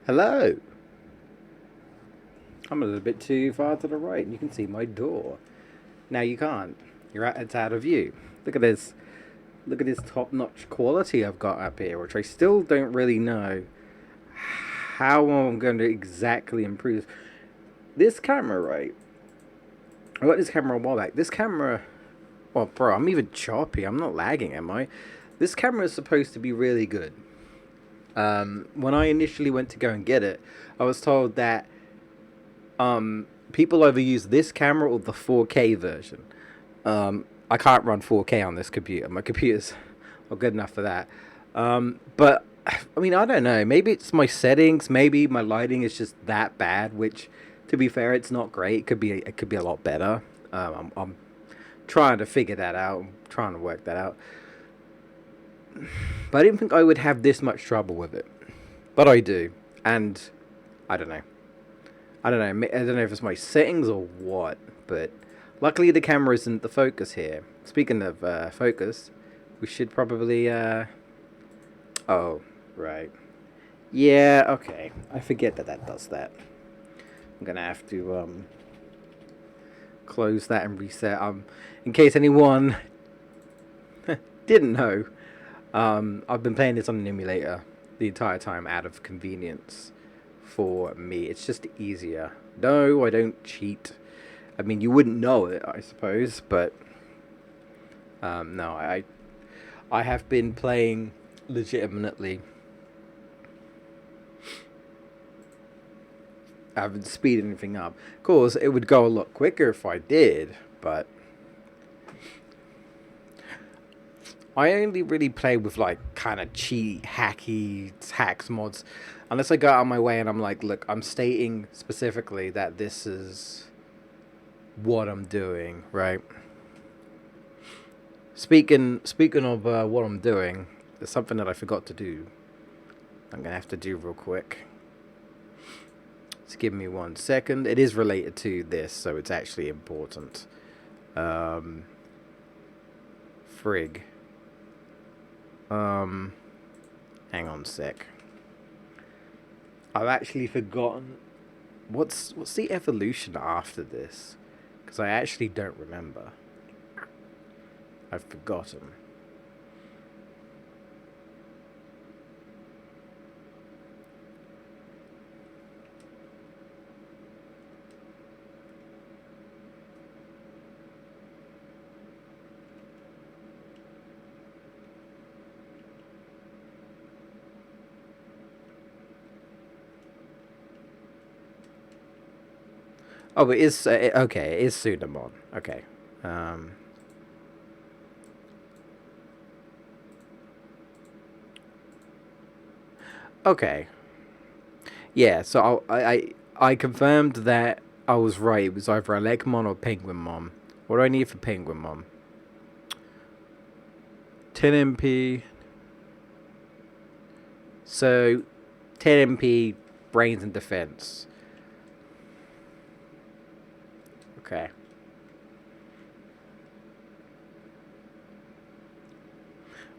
Hello. I'm a little bit too far to the right, and you can see my door. Now you can't. It's out of view. Look at this. Look at this top-notch quality I've got up here, which I still don't really know how I'm going to exactly improve. This camera, right? I got this camera a while back. This camera, well, bro, I'm even choppy. I'm not lagging, am I? This camera is supposed to be really good. When I initially went to go and get it, I was told that people either use this camera or the 4K version. I can't run 4K on this computer. My computer's not good enough for that. But I mean, I don't know. Maybe it's my settings. Maybe my lighting is just that bad. Which, to be fair, it's not great. It could be a lot better. I'm trying to figure that out. I'm trying to work that out. But I didn't think I would have this much trouble with it. But I do, and I don't know. I don't know. I don't know if it's my settings or what, but luckily the camera isn't the focus here. Speaking of focus, we should probably. Oh, right. Yeah. Okay. I forget that does that. I'm gonna have to close that and reset. In case anyone didn't know, I've been playing this on an emulator the entire time out of convenience for me. It's just easier. No, I don't cheat. I mean, you wouldn't know it, I suppose, but no, I have been playing legitimately. I haven't speeded anything up. Of course, it would go a lot quicker if I did, but I only really play with like kind of cheat, hacky, hacks mods, unless I go out of my way and I'm like, look, I'm stating specifically that this is what I'm doing, right? Speaking of what I'm doing, there's something that I forgot to do. I'm gonna have to do real quick. Just give me 1 second. It is related to this, so it's actually important. Um, Frig. Um, Hang on a sec. I've actually forgotten what's the evolution after this, because I actually don't remember. I've forgotten. Oh, it is okay. It is Sudamon. Okay. Um. Okay. Yeah. So I confirmed that I was right. It was either a Legmon or Penguinmon. What do I need for Penguinmon? 10 MP. So 10 MP, brains and defense. Okay.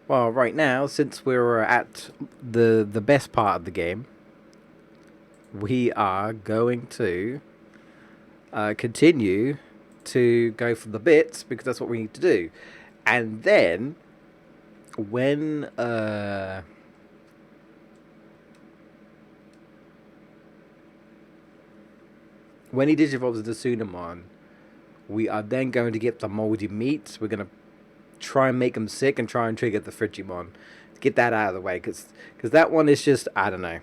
Well, right now, since we're at the best part of the game, we are going to continue to go for the bits because that's what we need to do. And then when when he digivolves into Sunamon, we are then going to get the moldy meats. We're going to try and make him sick and try and trigger the Frigimon. Get that out of the way, because that one is just, I don't know.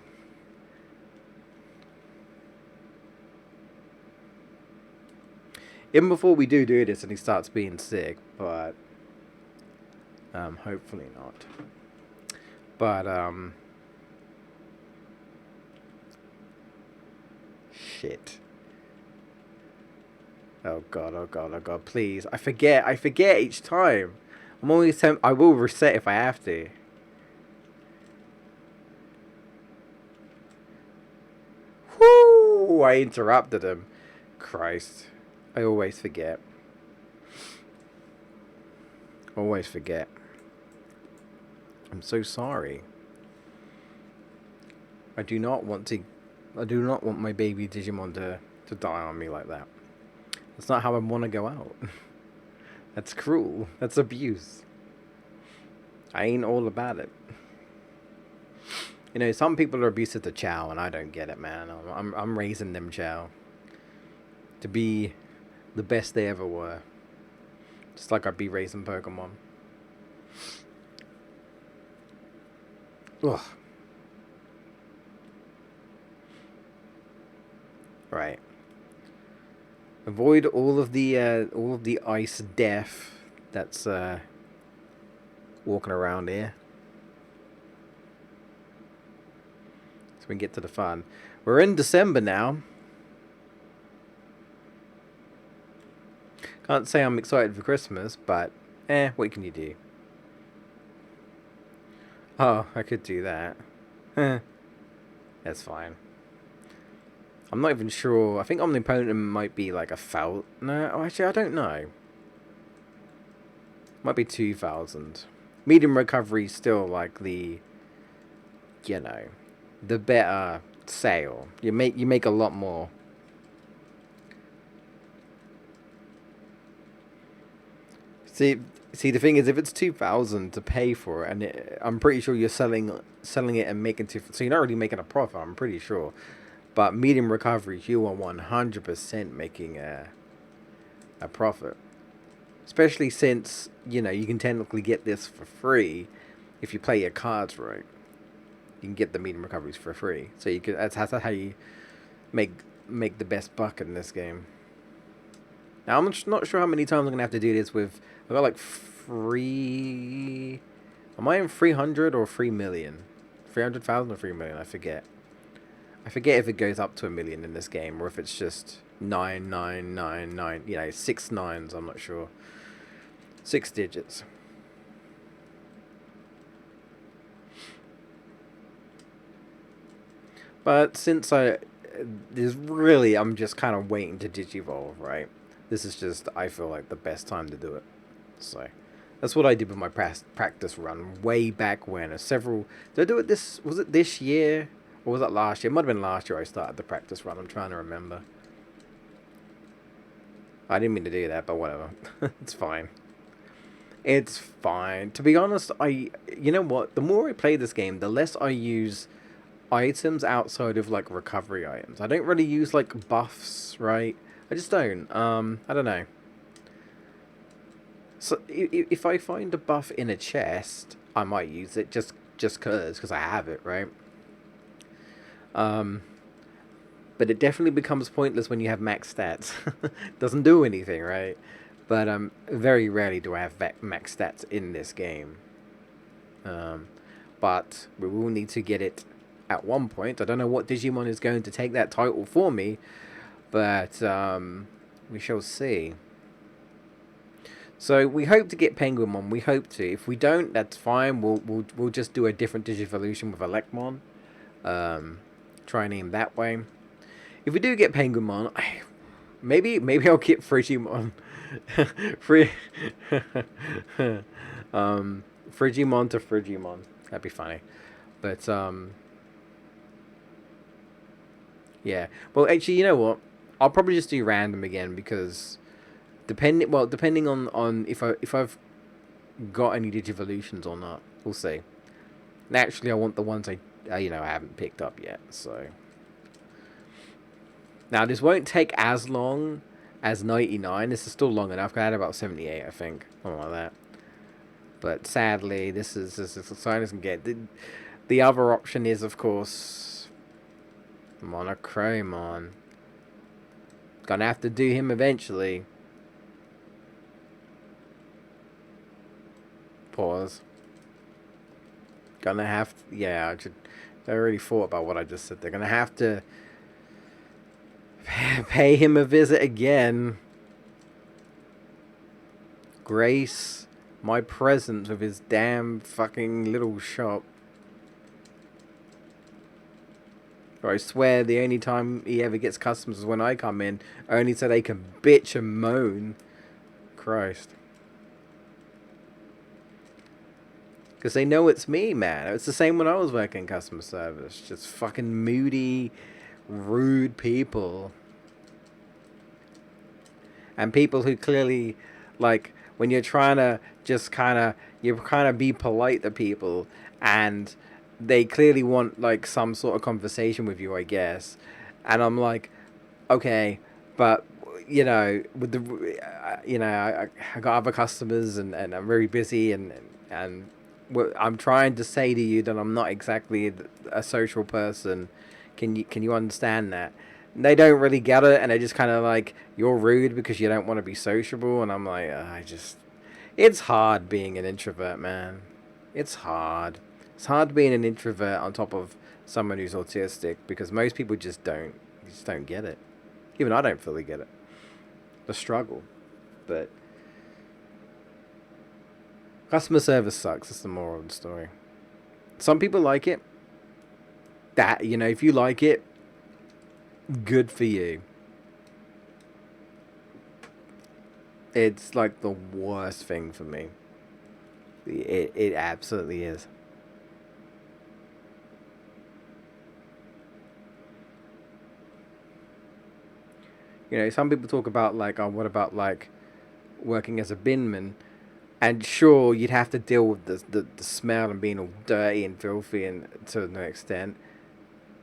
Even before we do this and he starts being sick, but hopefully not. But shit. Oh god, oh god, oh god, please. I forget each time. I will reset if I have to. Whoo! I interrupted him. Christ. I always forget. Always forget. I'm so sorry. I do not want to. I do not want my baby Digimon to die on me like that. That's not how I want to go out. That's cruel. That's abuse. I ain't all about it. You know, some people are abusive to Chow, and I don't get it, man. I'm raising them Chow to be the best they ever were, just like I'd be raising Pokemon. Ugh. Right. Avoid all of the ice death that's walking around here. So we can get to the fun. We're in December now. Can't say I'm excited for Christmas, but what can you do? Oh, I could do that. That's fine. I'm not even sure. I think Omnipotent might be like 1,000. No, actually, I don't know. Might be 2,000. Medium recovery is still like the, you know, the better sale. You make a lot more. See, the thing is, if it's 2,000 to pay for it, and I'm pretty sure you're selling it and making two, so you're not really making a profit. I'm pretty sure, but medium recovery, you are 100% making a profit. Especially since you know you can technically get this for free if you play your cards right. You can get the medium recoveries for free, so you can. That's how you make the best buck in this game. Now I'm not sure how many times I'm gonna have to do this with. I got like free. Am I in 300 or 3 million? 300,000 or 3 million? I forget. I forget if it goes up to 1 million in this game or if it's just 9999. You know, 6 nines. I'm not sure. 6 digits. But since I'm just kind of waiting to Digivolve, right? This is just, I feel like, the best time to do it. So, that's what I did with my practice run way back when. Did I do it was it this year? Or was that last year? It might have been last year I started the practice run. I'm trying to remember. I didn't mean to do that, but whatever. It's fine. It's fine. To be honest, you know what? The more I play this game, the less I use items outside of like recovery items. I don't really use like buffs, right? I just don't. I don't know. So if I find a buff in a chest, I might use it just cause I have it, right? Um, but it definitely becomes pointless when you have max stats. Doesn't do anything, right? But very rarely do I have max stats in this game. But we will need to get it at one point. I don't know what Digimon is going to take that title for me, but we shall see. So we hope to get Penguinmon. We hope to. If we don't, that's fine. We'll just do a different Digivolution with Electmon. Try and aim that way. If we do get Penguinmon, maybe I'll get Frigimon. Frigimon to Frigimon. That'd be funny. But yeah. Well, actually, you know what? I'll probably just do random again because depending on if I've got any Digivolutions or not, we'll see. Naturally, I want the ones I haven't picked up yet. So now this won't take as long as 99. This is still long enough. I had about 78, I think, something like that. But sadly, this is as exciting as I can get. The other option is, of course, Monochromon. Gonna have to do him eventually. Pause. Gonna have to, yeah, I already thought about what I just said. They're gonna have to pay him a visit again. Grace my presence with his damn fucking little shop. Or I swear the only time he ever gets customers is when I come in, only so they can bitch and moan. Christ. Because they know it's me, man. It's the same when I was working customer service. Just fucking moody, rude people. And people who clearly, like, when you're trying to just you're kind of be polite to people, and they clearly want, like, some sort of conversation with you, I guess. And I'm like, okay, but with I got other customers, and I'm very busy, and I'm trying to say to you that I'm not exactly a social person. Can you understand that? And they don't really get it, and they just kind of like, you're rude because you don't want to be sociable, and I'm like, it's hard being an introvert, man. It's hard. It's hard being an introvert on top of someone who's autistic, because most people just don't get it. Even I don't fully get it. The struggle. But customer service sucks. That's the moral of the story. Some people like it. If you like it, good for you. It's like the worst thing for me. It absolutely is. Some people talk about, like, oh, what about, like, working as a binman? And sure, you'd have to deal with the smell and being all dirty and filthy, and to an extent.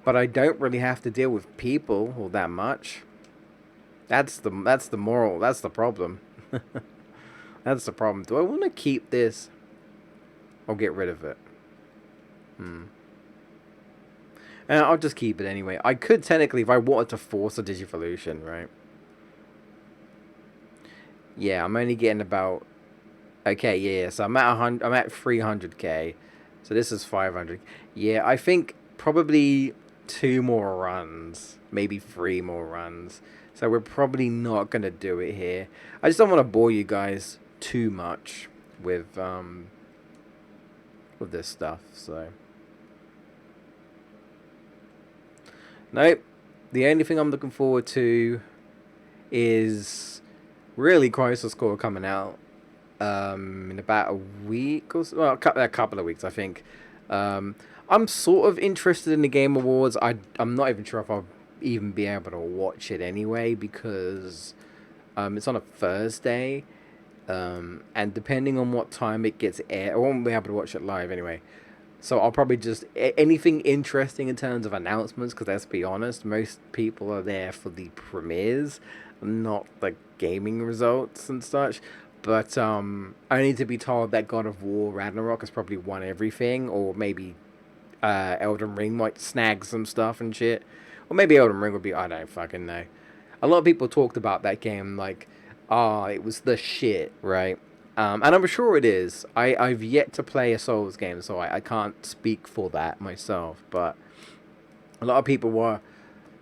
But I don't really have to deal with people all that much. That's the moral. That's the problem. That's the problem. Do I want to keep this or get rid of it? Hmm. And I'll just keep it anyway. I could technically, if I wanted to force a Digivolution, right? Yeah, I'm only getting about. Okay, yeah. So I'm at 100. I'm at 300k. So this is 500. Yeah, I think probably two more runs, maybe three more runs. So we're probably not gonna do it here. I just don't want to bore you guys too much with with this stuff. So nope. The only thing I'm looking forward to is really Crisis Core coming out in about a week or so. Well, a couple of weeks, I think. Um, I'm sort of interested in the Game Awards. I'm not even sure if I'll even be able to watch it anyway, because it's on a Thursday. And depending on what time it gets aired, I won't be able to watch it live anyway. So I'll probably just anything interesting in terms of announcements, because let's be honest, most people are there for the premieres, not the gaming results and such. But I need to be told that God of War Ragnarok has probably won everything, or maybe Elden Ring might snag some stuff and shit, or maybe Elden Ring would be, I don't fucking know. A lot of people talked about that game like, it was the shit, right? And I'm sure it is. I've yet to play a Souls game, so I can't speak for that myself. But a lot of people were.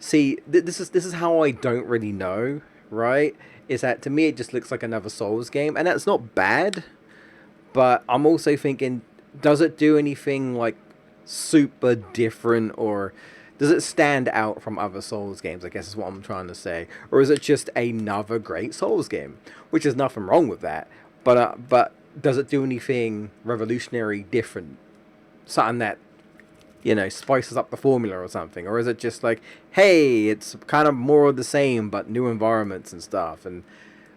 See, this is how I don't really know, right? Is that to me it just looks like another Souls game, and that's not bad. But I'm also thinking, does it do anything like super different, or does it stand out from other Souls games? I guess is what I'm trying to say. Or is it just another great Souls game? Which is nothing wrong with that. But does it do anything revolutionary, different, something that spices up the formula or something? Or is it just like, hey, it's kind of more of the same but new environments and stuff, and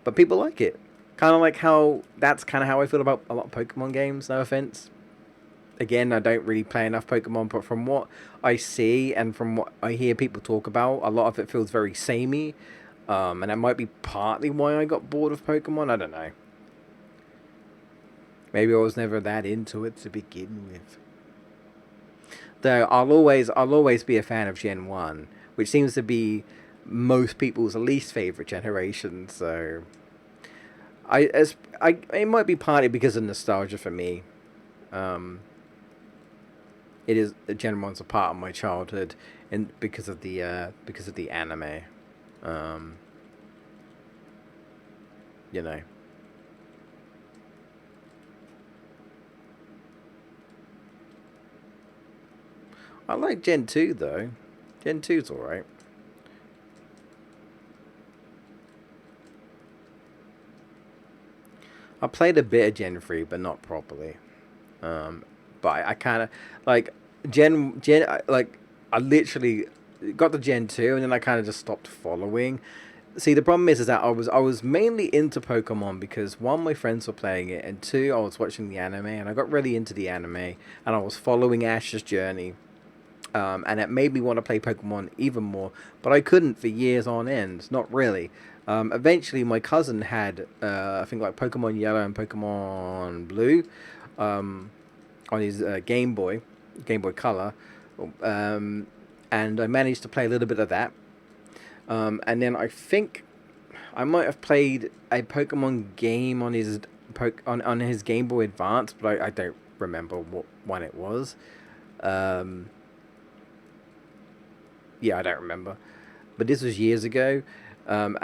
but people like it. Kind of like how that's kind of how I feel about a lot of Pokemon games. No offense. Again, I don't really play enough Pokemon, but from what I see and from what I hear people talk about, a lot of it feels very samey. And that might be partly why I got bored of Pokemon. I don't know. Maybe I was never that into it to begin with. Though I'll always be a fan of Gen 1, which seems to be most people's least favorite generation. So it might be partly because of nostalgia for me. Um, it is Gen 1's a part of my childhood, and because of the anime. Um, you know. I like Gen 2 though. Gen 2's alright. I played a bit of Gen 3, but not properly. But I kind of like like I literally got the Gen 2 and then I kind of just stopped following. See, the problem is that I was mainly into Pokemon because one, my friends were playing it, and two, I was watching the anime, and I got really into the anime, and I was following Ash's journey, and it made me want to play Pokemon even more, but I couldn't for years on end, not really. Eventually, my cousin had, I think, like Pokemon Yellow and Pokemon Blue, um, on his Game Boy Color, um, and I managed to play a little bit of that. And then I think I might have played a Pokemon game on his on his Game Boy Advance, but I don't remember what one it was. Um, yeah, I don't remember. But this was years ago. And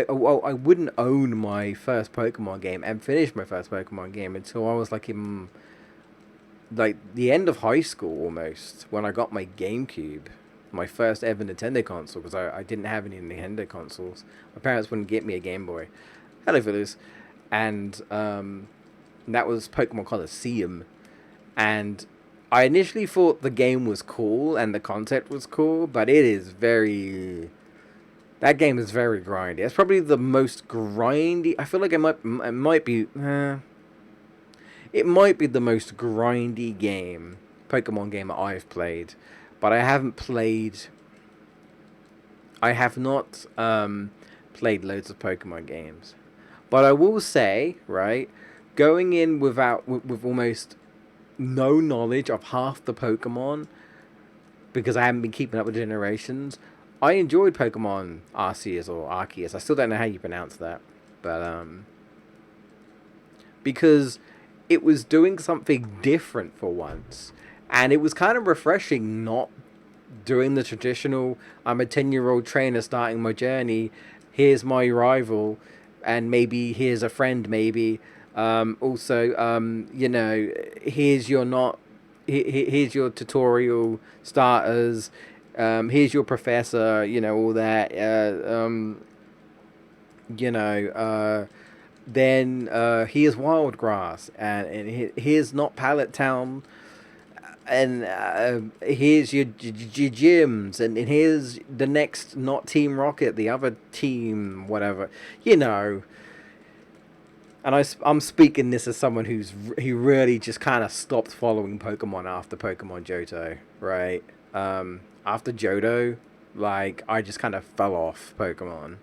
well, I wouldn't own my first Pokemon game and finish my first Pokemon game until I was like in like the end of high school almost, when I got my GameCube, my first ever Nintendo console, because I didn't have any Nintendo consoles. My parents wouldn't get me a Game Boy. Hello, fellas. And that was Pokemon Coliseum. And I initially thought the game was cool and the concept was cool, but it is very. That game is very grindy. It's probably the most grindy. I feel like it might be. It might be the most grindy Pokemon game I've played, but I haven't played. I have not played loads of Pokemon games, but I will say, right, going in with almost no knowledge of half the Pokemon because I haven't been keeping up with generations. I enjoyed Pokemon Arceus or Arceus. I still don't know how you pronounce that, but because it was doing something different for once. And it was kind of refreshing not doing the traditional, I'm a 10-year-old trainer starting my journey, here's my rival, and maybe here's a friend, maybe. Also, here's your not. Here's your tutorial starters. Here's your professor. All that. You know, then here's wild grass, and here's not pallet town, and here's your gyms, and here's the next not Team Rocket, the other team, whatever, you know. And I'm speaking this as someone who really just kind of stopped following Pokemon after Pokemon Johto, right? After Johto, like I just kind of fell off Pokemon.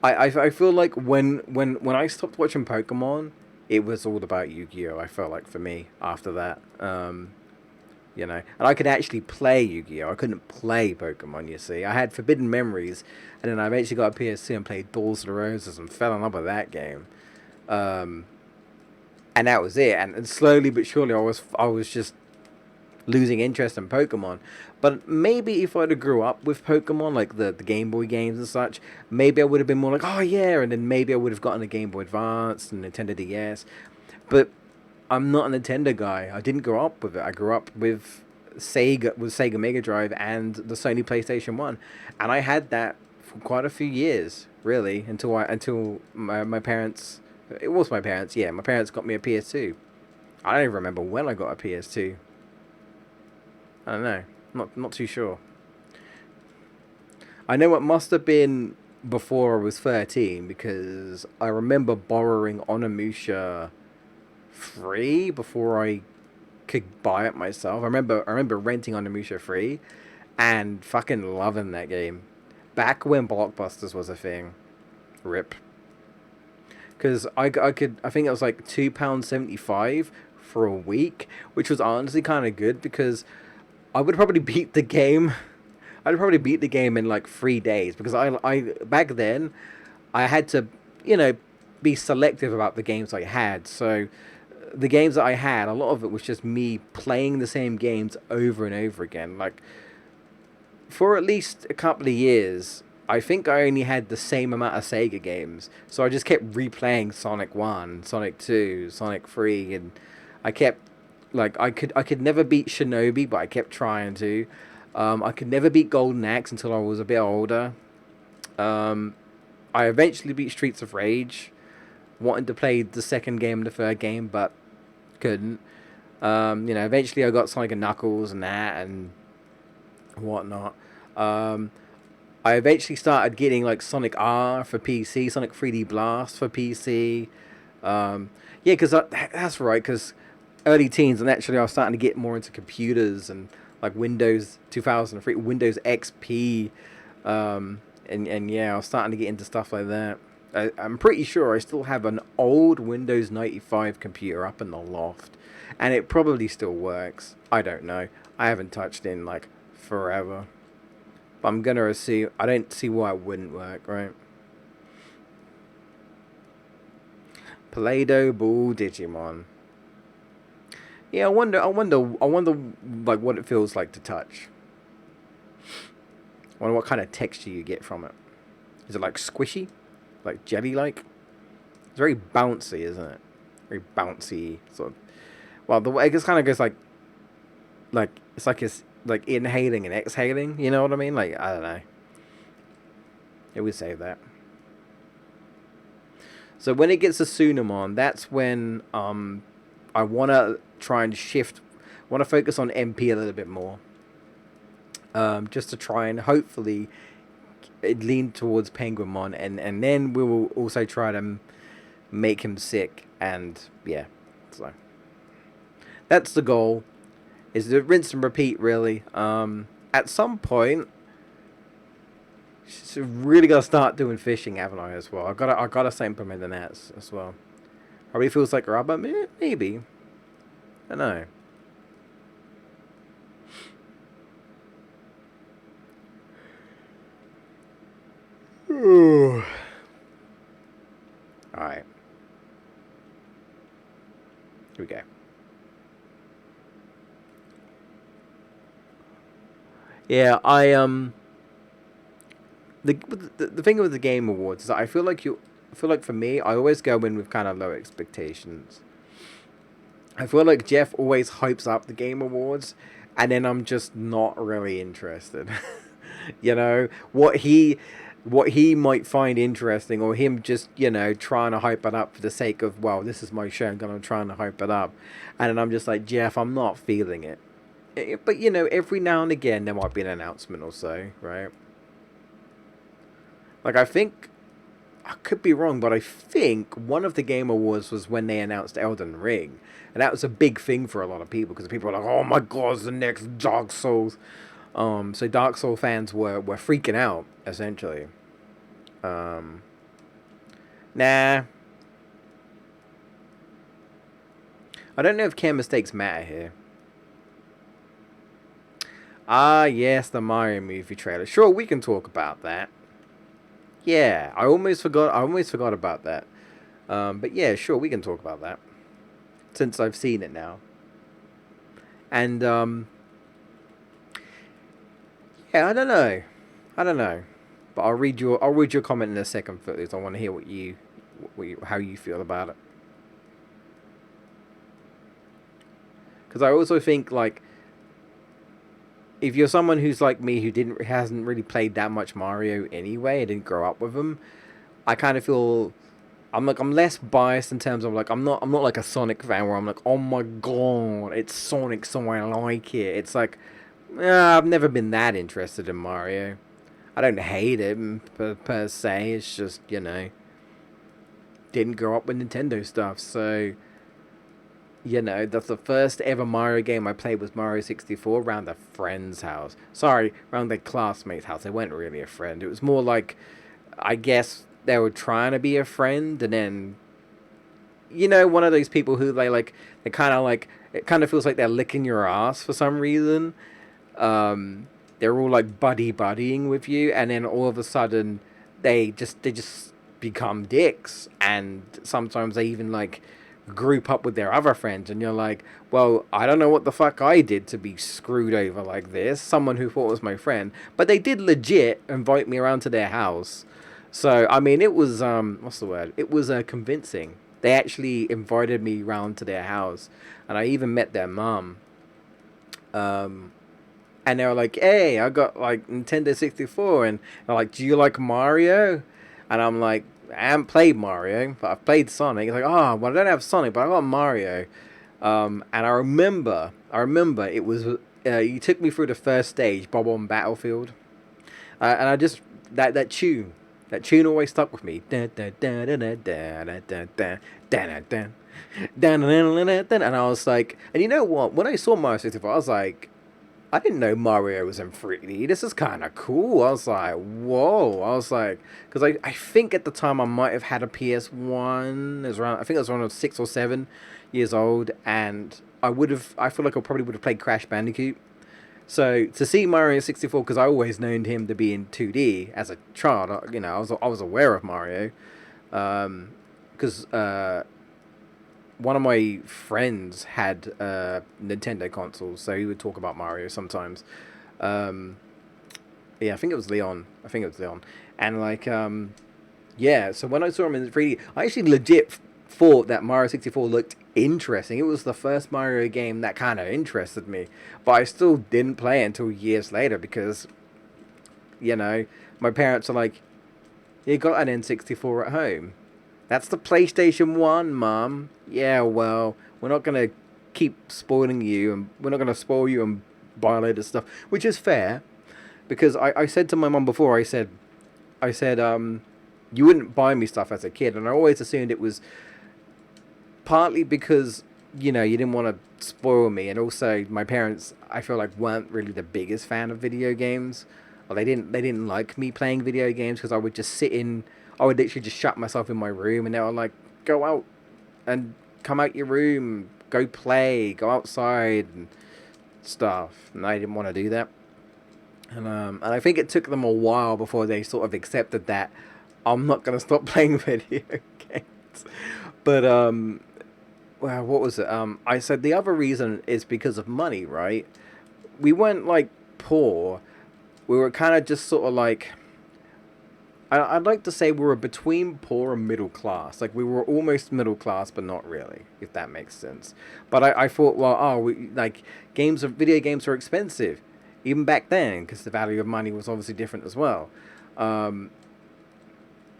I feel like when I stopped watching Pokemon, it was all about Yu-Gi-Oh! I felt like for me after that. And I could actually play Yu-Gi-Oh! I couldn't play Pokemon, you see. I had Forbidden Memories, and then I eventually got a PS2 and played Balls of the Roses and fell in love with that game. Um, and that was it. And slowly but surely, I was just losing interest in Pokemon. But maybe if I'd have grew up with Pokemon, like the Game Boy games and such, maybe I would have been more like, oh yeah, and then maybe I would have gotten a Game Boy Advance and Nintendo DS. But I'm not a Nintendo guy. I didn't grow up with it. I grew up with Sega Mega Drive and the Sony PlayStation 1. And I had that for quite a few years, really, until my parents, it was my parents, yeah, my parents got me a PS2. I don't even remember when I got a PS2. I don't know. Not too sure. I know it must have been before I was 13 because I remember borrowing Onimusha free before I could buy it myself. I remember renting Onimusha free and fucking loving that game. Back when Blockbusters was a thing. Rip. Because I think it was like £2.75 for a week, which was honestly kind of good because I would probably beat the game. I'd probably beat the game in like 3 days because I back then I had to, you know, be selective about the games I had. So the games that I had, a lot of it was just me playing the same games over and over again. Like for at least a couple of years, I think I only had the same amount of Sega games. So I just kept replaying Sonic 1, Sonic 2, Sonic 3, and I kept like I could never beat Shinobi, but I kept trying to. I could never beat Golden Axe until I was a bit older. Um, I eventually beat Streets of Rage, wanting to play the second game and the third game, but couldn't. You know, eventually I got Sonic and Knuckles and that and whatnot. Um, I eventually started getting like Sonic R for PC, Sonic 3D Blast for PC. Um, yeah, because that's right. Because early teens, and actually I was starting to get more into computers and like Windows 2003, Windows XP, and yeah, I was starting to get into stuff like that. I'm pretty sure I still have an old Windows 95 computer up in the loft, and it probably still works. I don't know. I haven't touched in like forever. But I'm gonna assume I don't see why it wouldn't work, right? Play-Doh Ball Digimon. Yeah, I wonder, like what it feels like to touch. I wonder what kind of texture you get from it. Is it like squishy, like jelly-like? It's very bouncy, isn't it? Very bouncy, sort of. Well, the way it just kind of goes like it's like inhaling and exhaling. You know what I mean? Like I don't know. It would say that. So when it gets a Sunamon, that's when I wanna try and shift, wanna focus on MP a little bit more, just to try and hopefully lean towards Penguinmon, and then we will also try to make him sick, and yeah, so that's the goal. Is to rinse and repeat really. At some point, so really gotta start doing fishing, haven't I? As well, I gotta start implementing that as well. Probably feels like rubber, maybe. I don't know. All right, here we go. Yeah, the thing with the Game Awards is that I feel like for me, I always go in with kind of low expectations. I feel like Jeff always hypes up the Game Awards, and then I'm just not really interested. You know what he might find interesting, or him just trying to hype it up for the sake of, well, this is my show, I'm gonna try and hype it up, and then I'm just like, Jeff, I'm not feeling it. But every now and again there might be an announcement or so, right? Like I think I could be wrong, but I think one of the Game Awards was when they announced Elden Ring, and that was a big thing for a lot of people because people were like, "Oh my God, it's the next Dark Souls." So Dark Souls fans were freaking out essentially. Um, nah, I don't know if care mistakes matter here. Ah, yes, the Mario movie trailer. Sure, we can talk about that. Yeah, I almost forgot. I almost forgot about that. But yeah, sure, we can talk about that since I've seen it now. And yeah, I don't know. I don't know. But I'll read your comment in a second, Footloose. I want to hear how you feel about it. Because I also think like if you're someone who's like me who didn't hasn't really played that much Mario anyway, I didn't grow up with him. I kind of feel I'm less biased in terms of like I'm not like a Sonic fan where I'm like, oh my God, it's Sonic, so I like it. It's like, I've never been that interested in Mario. I don't hate him per se. It's just didn't grow up with Nintendo stuff, so that's the first ever Mario game I played was Mario 64 around a friend's house. Sorry, around their classmate's house. They weren't really a friend. It was more like, I guess they were trying to be a friend, and then, one of those people who they kind of like, it kind of feels like they're licking your ass for some reason. They're all like buddying with you, and then all of a sudden, they just become dicks, and sometimes they even like group up with their other friends, and you're like, well, I don't know what the fuck I did to be screwed over like this. Someone who thought was my friend, but they did legit invite me around to their house. So I mean, it was what's the word? It was convincing. They actually invited me round to their house, and I even met their mum. Um, and they were like, "Hey, I got like Nintendo 64," and they're like, "Do you like Mario?" And I'm like, "I haven't played Mario, but I've played Sonic." It's like, "Oh, well, I don't have Sonic, but I got Mario." And I remember it was you took me through the first stage, Bob on Battlefield, and I just that tune. That tune always stuck with me. Dun, dun, dun, dun, dun, dun, dun, dun, dun, dun, dun, dun, dun, dun, dun. And I was like, and you know what? When I saw Mario 64, I was like, I didn't know Mario was in 3D. This is kind of cool. I was like, whoa. I was like, because I think at the time I might have had a PS1. It was around, I think I was around 6 or 7 years old, and I feel like I probably would have played Crash Bandicoot. So to see Mario 64, because I always known him to be in 2D as a child, I was aware of Mario, because one of my friends had Nintendo consoles, so he would talk about Mario sometimes. Um, yeah, I think it was Leon. And like, yeah. So when I saw him in 3D, I actually legit thought that Mario 64 looked interesting. It was the first Mario game that kind of interested me, but I still didn't play it until years later because you know my parents are like, "You got an N64 at home." That's the PlayStation 1, Mum. Yeah, well, we're not going to keep spoiling you, and we're not going to spoil you and buy a load of stuff, which is fair, because I said to my mum before, I said, you wouldn't buy me stuff as a kid, and I always assumed it was partly because, you didn't want to spoil me, and also my parents, I feel like, weren't really the biggest fan of video games, or they didn't like me playing video games because I would literally just shut myself in my room, and they were like, go out and come out your room, go play, go outside and stuff. And I didn't want to do that. And I think it took them a while before they sort of accepted that I'm not gonna stop playing video games. But well, what was it? I said the other reason is because of money, right? We weren't like poor. We were kind of just sort of like I'd like to say we were between poor and middle class. Like we were almost middle class, but not really, if that makes sense. But I thought, well, like video games are expensive, even back then, because the value of money was obviously different as well. Um,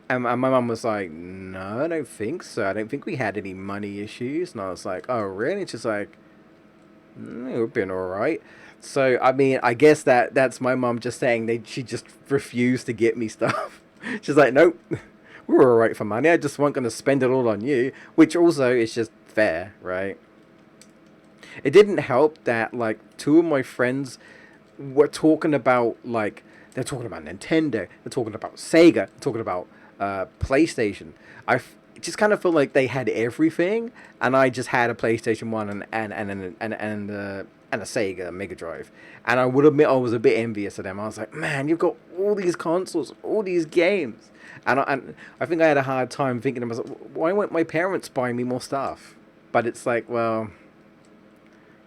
and my mum was like, no, I don't think so. I don't think we had any money issues. And I was like, oh, really? And she's like, we've been all right. So I mean, I guess that's my mum just saying she just refused to get me stuff. She's like, nope, we're all right for money. I just weren't going to spend it all on you, which also is just fair, right? It didn't help that like two of my friends were talking about like they're talking about Nintendo, they're talking about Sega, they're talking about PlayStation. Just kind of felt like they had everything, and I just had a PlayStation One and a Sega Mega Drive. And I would admit I was a bit envious of them. I was like, man, you've got all these consoles, all these games, and I think I had a hard time thinking to myself, why won't my parents buy me more stuff? But it's like, well,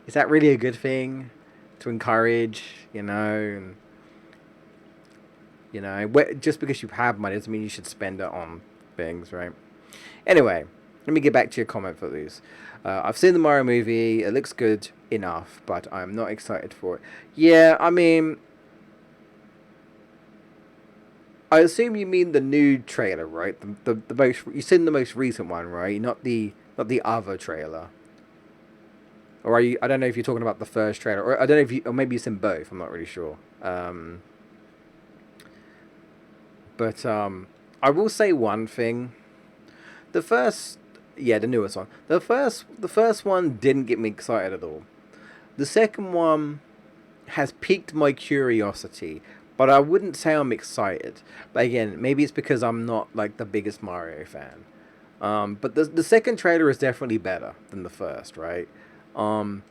is that really a good thing to encourage? And, just because you have money doesn't mean you should spend it on things, right? Anyway, let me get back to your comment for these. I've seen the Mario movie. It looks good enough, but I'm not excited for it. Yeah, I mean, I assume you mean the new trailer, right? The most you've seen the most recent one, right? Not the other trailer. Or are you? I don't know if you're talking about the first trailer, or I don't know if or maybe you've seen both. I'm not really sure. But I will say one thing. The first, yeah, the newest one. The first one didn't get me excited at all. The second one has piqued my curiosity, but I wouldn't say I'm excited. But again, maybe it's because I'm not like the biggest Mario fan. But the second trailer is definitely better than the first, right? Um,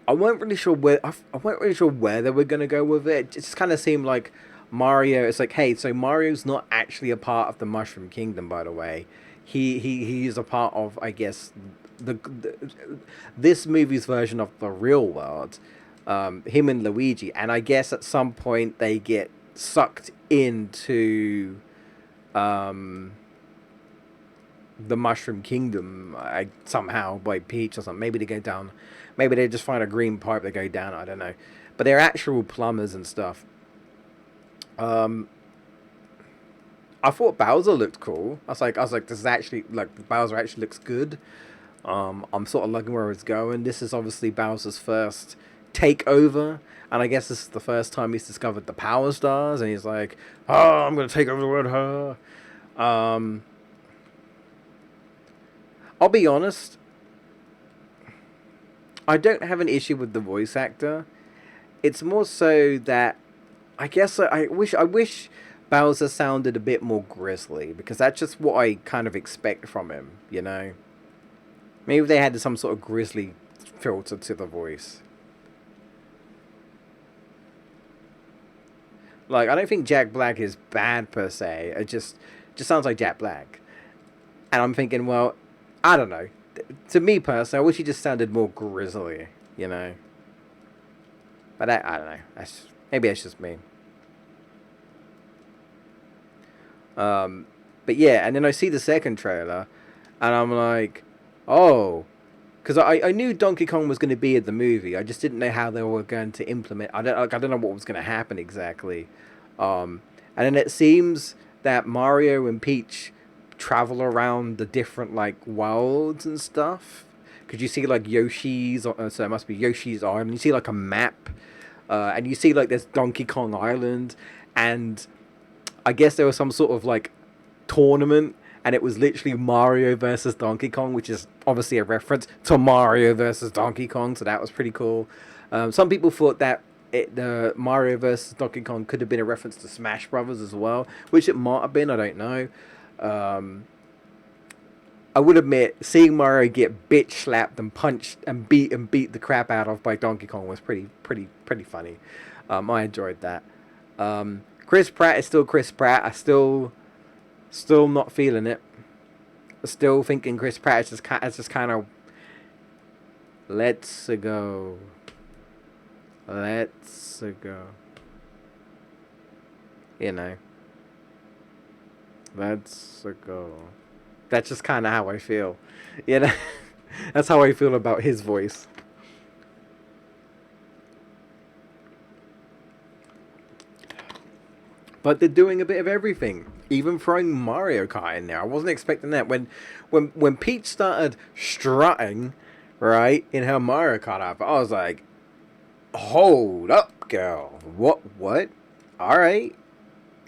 I weren't really sure where I weren't really sure where they were gonna go with it. It just kind of seemed like Mario. It's like, hey, so Mario's not actually a part of the Mushroom Kingdom, by the way. He is a part of, I guess, the this movie's version of the real world. Him and Luigi, and I guess at some point they get sucked into um the Mushroom Kingdom, somehow by Peach or something. Maybe they go down. Maybe they just find a green pipe they go down. I don't know, but they're actual plumbers and stuff. Um, I thought Bowser looked cool. I was like, this is actually like Bowser actually looks good. I'm sort of liking where it's going. This is obviously Bowser's first takeover, and I guess this is the first time he's discovered the Power Stars, and he's like, "Oh, I'm gonna take over the world." Huh? I'll be honest, I don't have an issue with the voice actor. It's more so that I guess I wish Bowser sounded a bit more grisly, because that's just what I kind of expect from him. Maybe they had some sort of grisly filter to the voice. Like, I don't think Jack Black is bad per se. It just sounds like Jack Black. And I'm thinking, well, I don't know. To me personally, I wish he just sounded more grisly, you know. But I don't know. Maybe that's just me. But yeah, and then I see the second trailer, and I'm like, oh, because I knew Donkey Kong was going to be in the movie. I just didn't know how they were going to implement. I don't know what was going to happen exactly. And then it seems that Mario and Peach travel around the different like worlds and stuff. Because you see like Yoshi's, so it must be Yoshi's Island. You see like a map, and you see like there's Donkey Kong Island, and I guess there was some sort of like tournament, and it was literally Mario versus Donkey Kong, which is obviously a reference to Mario versus Donkey Kong. So that was pretty cool. Some people thought that the Mario versus Donkey Kong could have been a reference to Smash Brothers as well, which it might have been. I don't know. Um, I would admit, seeing Mario get bitch slapped and punched and beat the crap out of by Donkey Kong was pretty funny. I enjoyed that. Chris Pratt is still Chris Pratt. Still not feeling it. Still thinking Chris Pratt is just kind of let's go. Let's go. You know. Let's go. That's just kind of how I feel. You know? That's how I feel about his voice. But they're doing a bit of everything, even throwing Mario Kart in there. I wasn't expecting that. When Peach started strutting, right, in her Mario Kart outfit, I was like, hold up, girl. What? All right.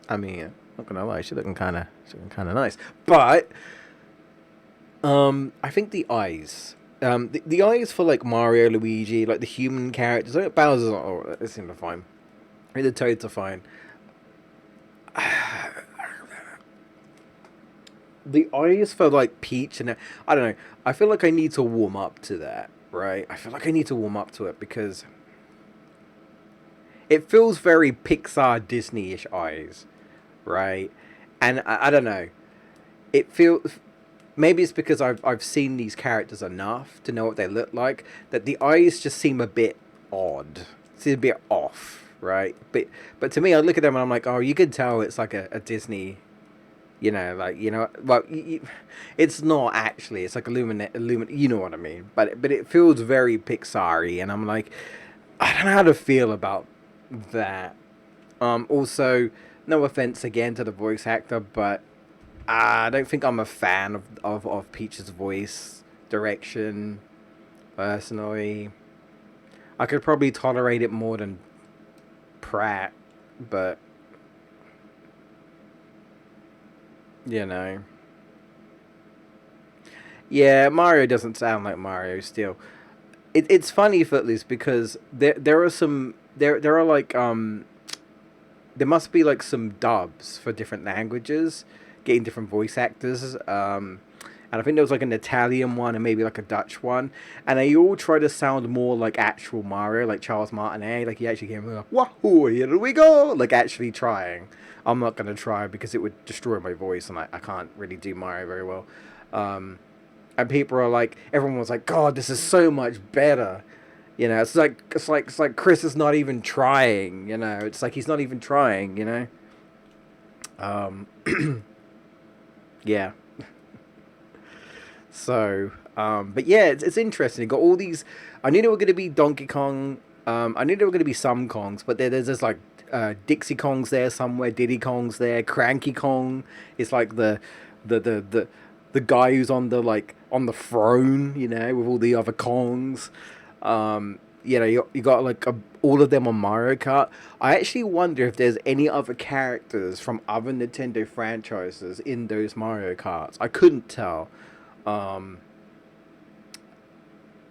I mean, not gonna lie, she's looking kind of nice. But I think the eyes. The eyes for like Mario, Luigi, like the human characters. Like Bowser's, oh, they seem to fine. The Toads are fine. The eyes for like Peach and I don't know. I feel like I need to warm up to that, right? I feel like I need to warm up to it because it feels very Pixar Disney-ish eyes, right? And I don't know. It feels maybe it's because I've seen these characters enough to know what they look like that the eyes just seem a bit odd, seem a bit off, right? But to me, I look at them and I'm like, oh, you can tell it's like a Disney, like well, it's not actually. It's like you know what I mean. But it feels very Pixar-y, and I'm like, I don't know how to feel about that. Also, no offense again to the voice actor, but I don't think I'm a fan of Peach's voice direction. Personally, I could probably tolerate it more than Pratt, but you know, yeah, Mario doesn't sound like Mario still. It's funny, Footloose, because there are some there are like there must be like some dubs for different languages, getting different voice actors. And I think there was like an Italian one and maybe like a Dutch one, and they all try to sound more like actual Mario, like Charles Martinet. Like he actually came like, "Wahoo, here we go!" Like actually trying. I'm not gonna try because it would destroy my voice, and I can't really do Mario very well. And people are like, everyone was like, "God, this is so much better." It's like Chris is not even trying. It's like he's not even trying. Um, yeah. So, but yeah, it's interesting. You got all these. I knew there were going to be Donkey Kong. I knew there were going to be some Kongs, but there's just like Dixie Kong's there somewhere, Diddy Kong's there, Cranky Kong. It's like the the guy who's on the like on the throne, you know, with all the other Kongs. You know, you got like all of them on Mario Kart. I actually wonder if there's any other characters from other Nintendo franchises in those Mario Karts. I couldn't tell. Um,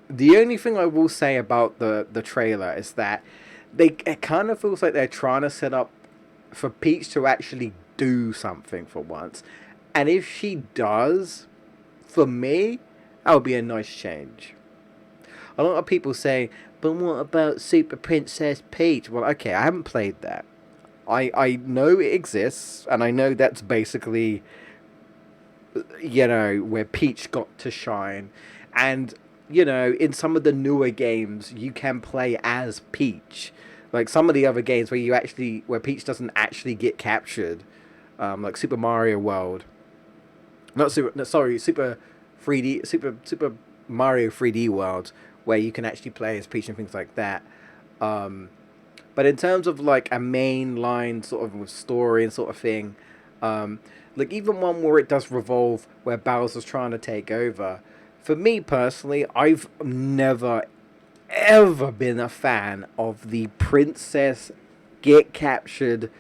the only thing I will say about the trailer is that it kind of feels like they're trying to set up for Peach to actually do something for once. And if she does, for me, that would be a nice change. A lot of people say, but what about Super Princess Peach? Well, okay, I haven't played that. I know it exists, and I know that's basically, you know, where Peach got to shine. And, you know, in some of the newer games, you can play as Peach. Like some of the other games where Peach doesn't actually get captured, like Super Mario World. Not Super, no, sorry, Super Mario 3D World, where you can actually play as Peach and things like that. Um, but in terms of like a main line sort of with story and sort of thing, um, like even one where it does revolve where Bowser's trying to take over. For me personally, I've never ever been a fan of the princess get captured,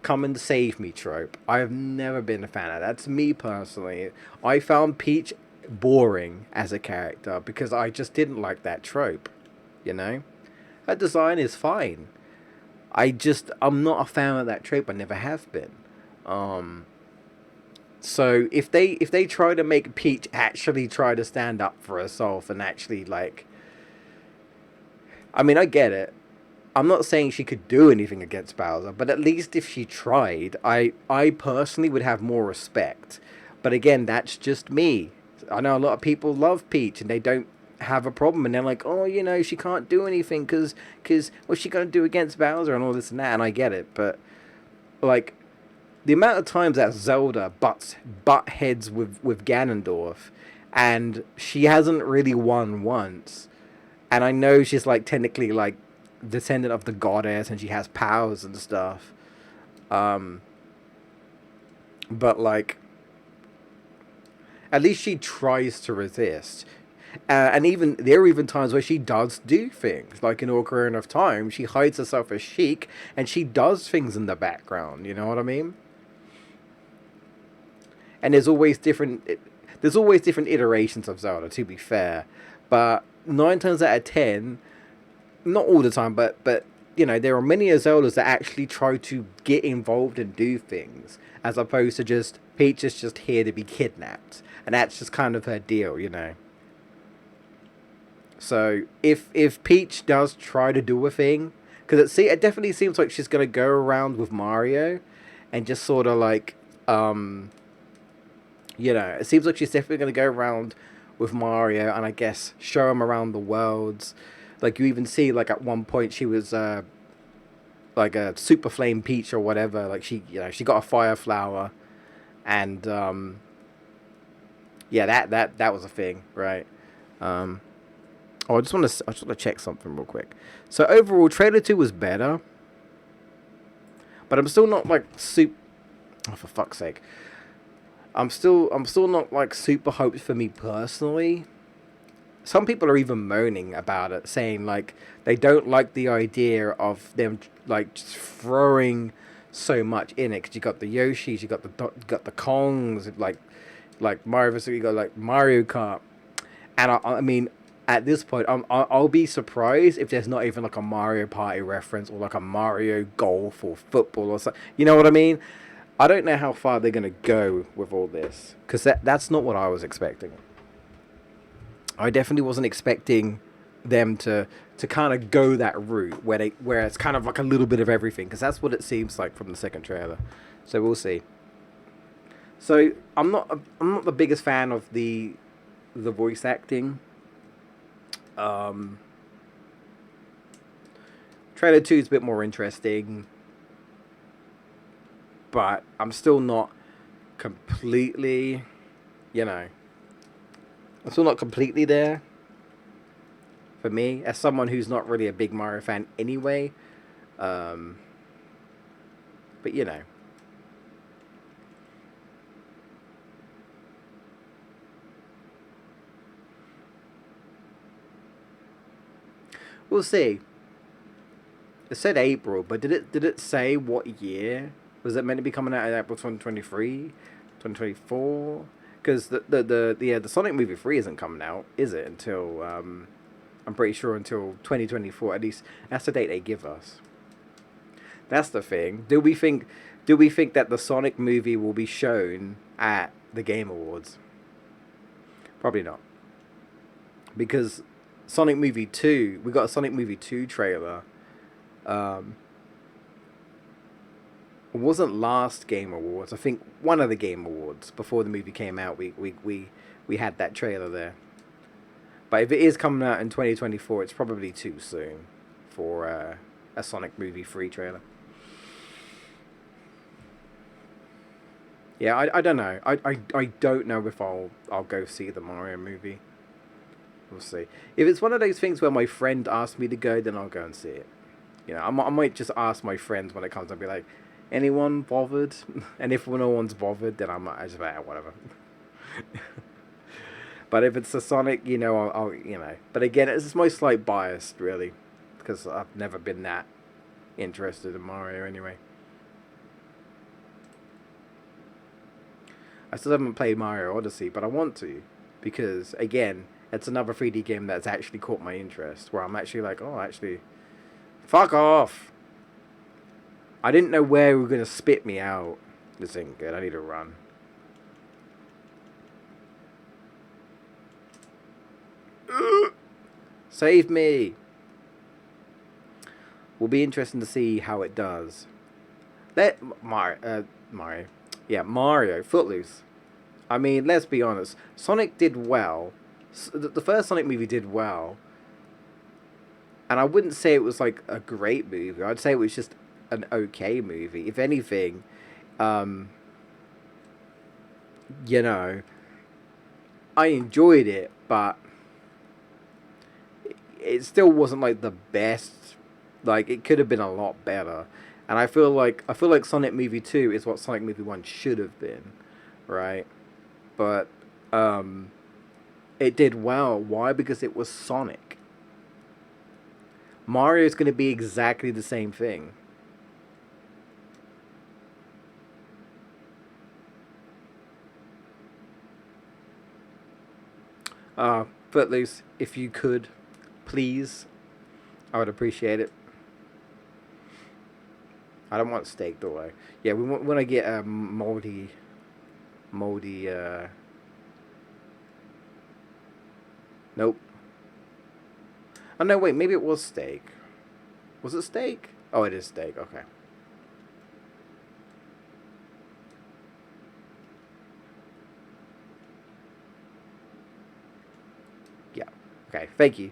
come and save me trope. I've never been a fan of that. That's me personally. I found Peach boring as a character because I just didn't like that trope, you know? Her design is fine. I'm not a fan of that trope. I never have been. Um so if they try to make Peach actually try to stand up for herself and actually like, I mean, I get it. I'm not saying she could do anything against Bowser, but at least if she tried, I personally would have more respect. But again, that's just me. I know a lot of people love Peach and they don't have a problem, and they're like, oh, you know, she can't do anything because what's she gonna do against Bowser and all this and that, and I get it, but like the amount of times that Zelda butt heads with Ganondorf, and she hasn't really won once. And I know she's like technically like descendant of the goddess and she has powers and stuff. Um, but like at least she tries to resist. And even there are even times where she does do things, like in Ocarina of Time, she hides herself as Sheik, and she does things in the background. You know what I mean? And there's always different iterations of Zelda. To be fair, but 9 times out of 10, not all the time, but you know, there are many Zeldas that actually try to get involved and do things, as opposed to just Peach is just here to be kidnapped, and that's just kind of her deal, you know. So if Peach does try to do a thing, because it definitely seems like she's gonna go around with Mario, and just sort of like you know, it seems like she's definitely gonna go around with Mario, and I guess show him around the worlds. Like you even see like at one point she was like a super flame Peach or whatever. Like she got a fire flower, and yeah, that was a thing, right? Um, oh, I just want to check something real quick. So overall, Trailer 2 was better, but I'm still not like super. Oh, for fuck's sake, I'm still not like super hyped for me personally. Some people are even moaning about it, saying like they don't like the idea of them like just throwing so much in it. Cause you got the Yoshis, you got the Kongs, like Mario vs. You got like Mario Kart, and I mean, at this point, I'll be surprised if there's not even like a Mario Party reference or like a Mario Golf or football or something. You know what I mean? I don't know how far they're gonna go with all this because that's not what I was expecting. I definitely wasn't expecting them to kind of go that route where it's kind of like a little bit of everything, because that's what it seems like from the second trailer. So we'll see. So I'm not the biggest fan of the voice acting. Um, Trailer 2 is a bit more interesting, but I'm still not completely, you know, I'm still not completely there for me as someone who's not really a big Mario fan anyway. Um, but you know, We'll see. It said April, but did it say what year? Was it meant to be coming out in April 2023, 2024? Because the Sonic movie 3 isn't coming out, is it? Until I'm pretty sure until 2024. At least that's the date they give us. That's the thing. Do we think that the Sonic movie will be shown at the Game Awards? Probably not. Because Sonic Movie 2, we got a Sonic Movie 2 trailer. Um, it wasn't last Game Awards. I think one of the Game Awards before the movie came out. We had that trailer there. But if it is coming out in 2024, it's probably too soon for a Sonic Movie 3 trailer. Yeah, I don't know. I don't know if I'll go see the Mario movie. We'll see. If it's one of those things where my friend asked me to go, then I'll go and see it. I might just ask my friends when it comes and be like, anyone bothered? And if no one's bothered, then I just like, whatever. But if it's a Sonic, I'll. But again, it's just my slight bias, really, because I've never been that interested in Mario anyway. I still haven't played Mario Odyssey, but I want to, because again, it's another 3D game that's actually caught my interest, where I'm actually like, oh, actually, fuck off. I didn't know where you were gonna spit me out. This ain't good. I need to run. Save me. Will be interesting to see how it does. Mario. Yeah, Mario. Footloose. I mean, let's be honest. Sonic did well. The first Sonic movie did well. And I wouldn't say it was like a great movie. I'd say it was just an okay movie. If anything, um, you know, I enjoyed it, but it still wasn't like the best. Like, it could have been a lot better. And I feel like Sonic Movie 2 is what Sonic Movie 1 should have been, right? But it did well. Why? Because it was Sonic. Mario is going to be exactly the same thing. Footloose, if you could, please, I would appreciate it. I don't want steak though. Yeah, we want to get a moldy. Nope. Oh no, wait. Maybe it was steak. Was it steak? Oh, it is steak. Okay. Yeah. Okay. Thank you.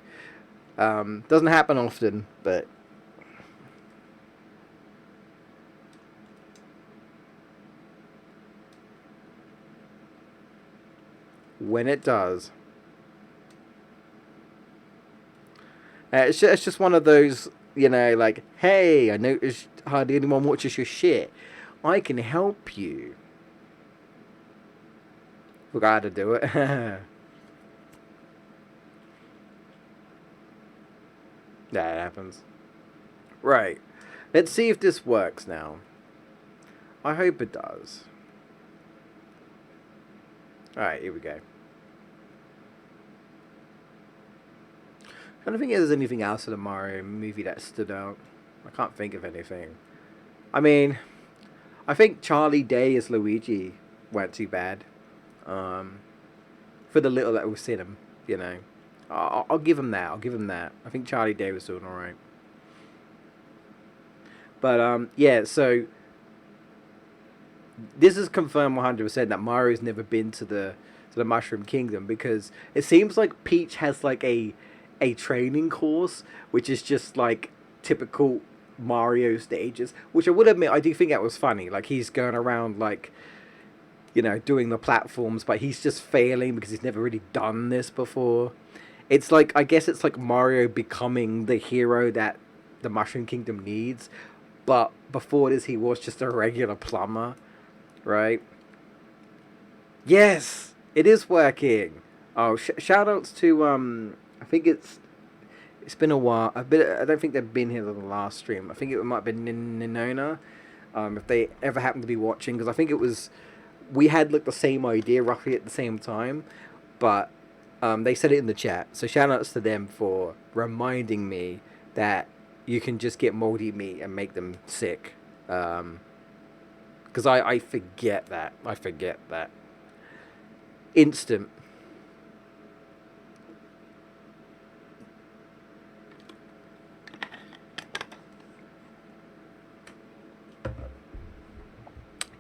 Doesn't happen often, but when it does, it's just one of those, like, hey, I noticed hardly anyone watches your shit. I can help you. Forgot to do it. That happens. Right. Let's see if this works now. I hope it does. Alright, here we go. I don't think there's anything else in the Mario movie that stood out. I can't think of anything. I mean, I think Charlie Day as Luigi weren't too bad. Um, for the little that we've seen him, you know. I'll give him that. I'll give him that. I think Charlie Day was doing alright. But, yeah, so this is confirmed 100% that Mario's never been to the Mushroom Kingdom, because it seems like Peach has like a training course, which is just like typical Mario stages. Which I would admit, I do think that was funny. Like, he's going around like, doing the platforms, but he's just failing because he's never really done this before. It's like, I guess it's like Mario becoming the hero that the Mushroom Kingdom needs, but before this he was just a regular plumber, right? Yes, it is working. Oh, shout outs to I think it's It's been a while. I don't think they've been here on the last stream. I think it might have been Ninona. If they ever happen to be watching, because I think it was we had like the same idea roughly at the same time, but they said it in the chat. So shout outs to them for reminding me that you can just get moldy meat and make them sick. Because I forget that. I forget that. Instant.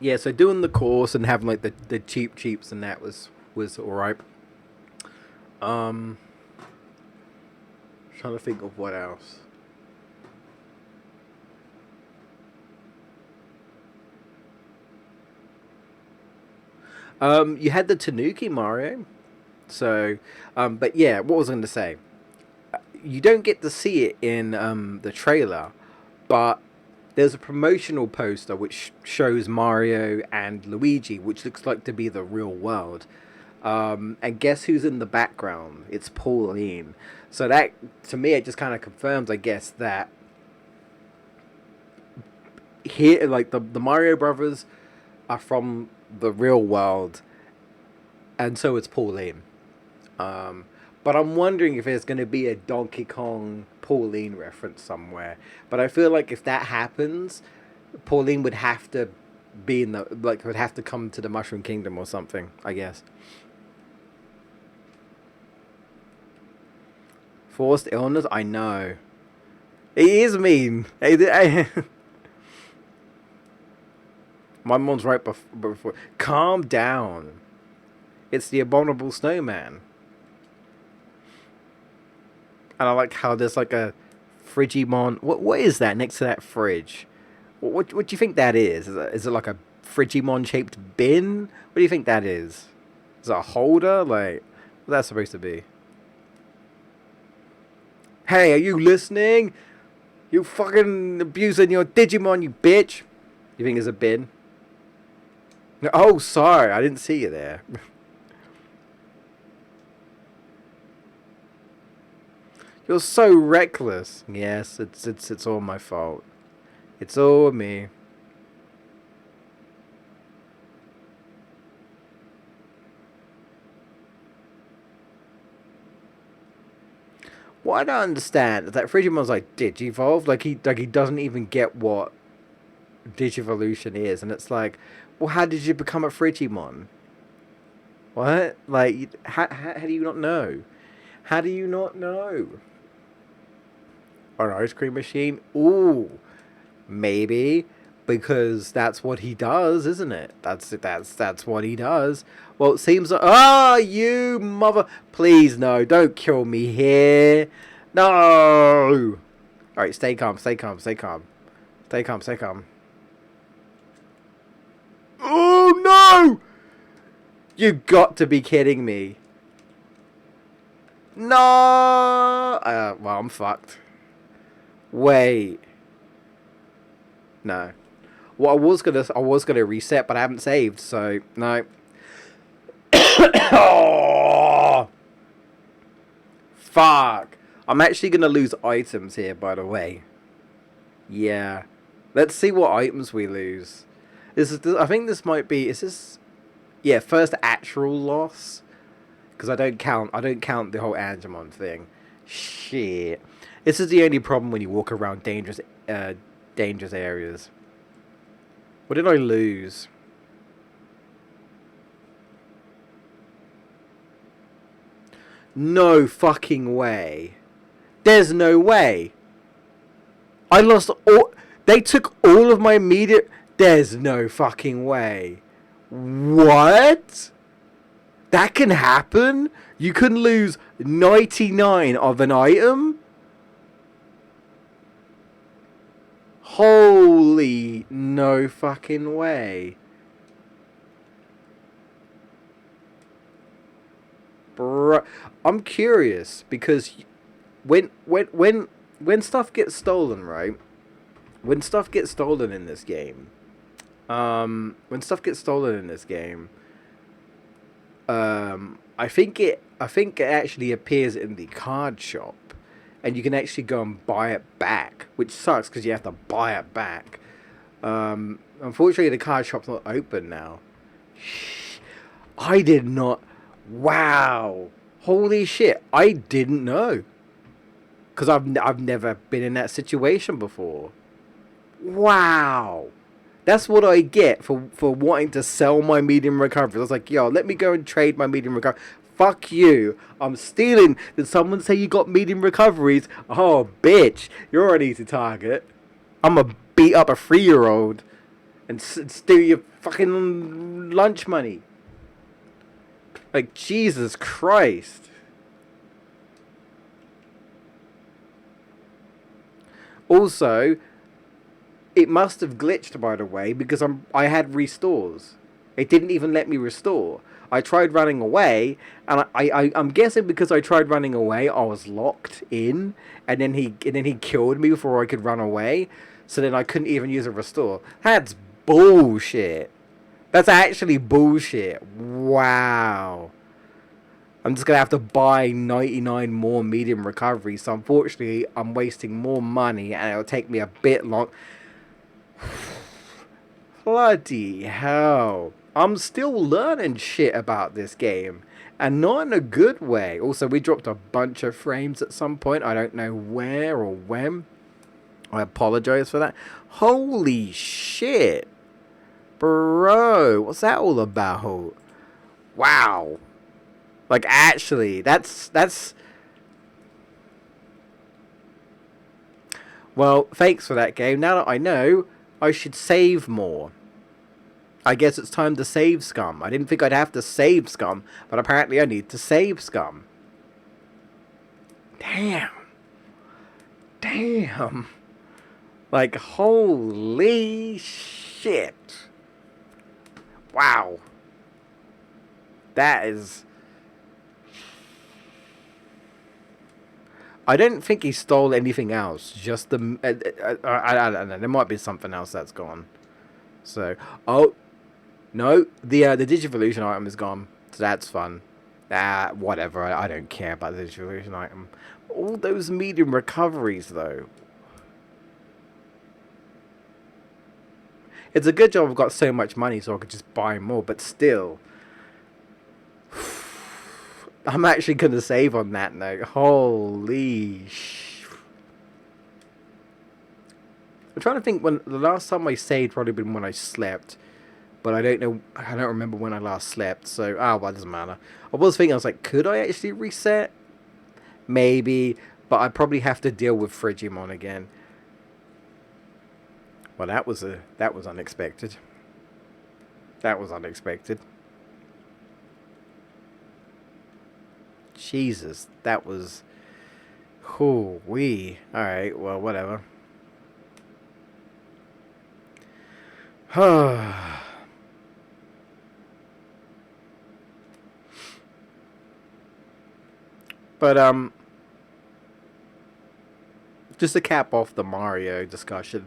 Yeah, so doing the course and having like the cheaps and that was alright. Um Trying to think of what else. You had the Tanuki Mario. So, but yeah, what was I going to say? You don't get to see it in the trailer, but there's a promotional poster which shows Mario and Luigi, which looks like to be the real world. And guess who's in the background? It's Pauline. So that, to me, it just kind of confirms, I guess, that here, like the Mario Brothers are from the real world, and so it's Pauline. Um, but I'm wondering if there's going to be a Donkey Kong Pauline reference somewhere. But I feel like if that happens, Pauline would have to be in the like would have to come to the Mushroom Kingdom or something. I guess. Forced illness. I know. He is mean. My mom's right before. Calm down. It's the abominable snowman. And I like how there's like a Frigimon. What is that next to that fridge? What do you think that is? Is it like a Frigimon shaped bin? What do you think that is? Is it a holder? Like, what's that supposed to be? Hey, are you listening? You fucking abusing your Digimon, you bitch. You think it's a bin? Oh, sorry, I didn't see you there. You're so reckless. Yes, it's all my fault. It's all me. What I don't understand is that Frigimon's like Digivolve, like he doesn't even get what Digivolution is, and it's like, well, how did you become a Frigimon? What? Like, how do you not know? How do you not know? An ice cream machine? Ooh, maybe because that's what he does, isn't it? That's what he does. Well, it seems like you mother. Please no, don't kill me here. No. All right, stay calm, stay calm, stay calm, stay calm, stay calm. Oh no! You got to be kidding me. No. Well, I'm fucked. Wait. No. Well, I was gonna reset, but I haven't saved, so no. Oh, fuck. I'm actually gonna lose items here, by the way. Yeah. Let's see what items we lose. I think this might be. Is this? Yeah, first actual loss. Because I don't count the whole Angemon thing. Shit. This is the only problem when you walk around dangerous areas. What did I lose? No fucking way. There's no way. I lost all. They took all of my immediate. There's no fucking way. What? That can happen? You can lose 99 of an item? Holy no fucking way. Bruh. I'm curious because when stuff gets stolen, right? When stuff gets stolen in this game, when stuff gets stolen in this game, I think it actually appears in the card shop, and you can actually go and buy it back, which sucks because you have to buy it back. Unfortunately, the card shop's not open now. I did not. Wow. Holy shit. I didn't know. Because I've never been in that situation before. Wow. That's what I get for wanting to sell my medium recovery. I was like, yo, let me go and trade my medium recovery. Fuck you. I'm stealing. Did someone say you got medium recoveries? Oh, bitch. You're an easy target. I'm going to beat up a 3-year-old and steal your fucking lunch money. Like, Jesus Christ. Also, it must have glitched, by the way, because I had restores. It didn't even let me restore. I tried running away, and I'm guessing because I tried running away, I was locked in, and then he killed me before I could run away. So then I couldn't even use a restore. That's bullshit. That's actually bullshit. Wow. I'm just going to have to buy 99 more medium recovery. So unfortunately, I'm wasting more money and it'll take me a bit long. Bloody hell. I'm still learning shit about this game. And not in a good way. Also, we dropped a bunch of frames at some point. I don't know where or when. I apologize for that. Holy shit. Bro, what's that all about? Wow. Like, actually, that's... Well, thanks for that game. Now that I know, I should save more. I guess it's time to save Scum. I didn't think I'd have to save Scum, but apparently I need to save Scum. Damn. Damn. Like, holy shit. Wow. That is... I don't think he stole anything else. Just the... I don't know. There might be something else that's gone. So... Oh. No. The Digivolution item is gone. So that's fun. Whatever. I don't care about the Digivolution item. All those medium recoveries, though. It's a good job I've got so much money so I could just buy more. But still... I'm actually going to save on that note. Holy I'm trying to think when the last time I saved probably been when I slept. But I don't know. I don't remember when I last slept. So, well, it doesn't matter. I was thinking, I was like, could I actually reset? Maybe. But I'd probably have to deal with Frigimon again. Well, that was unexpected. That was unexpected. Jesus, that was... Hoo-wee. Alright, well, whatever. But, just to cap off the Mario discussion,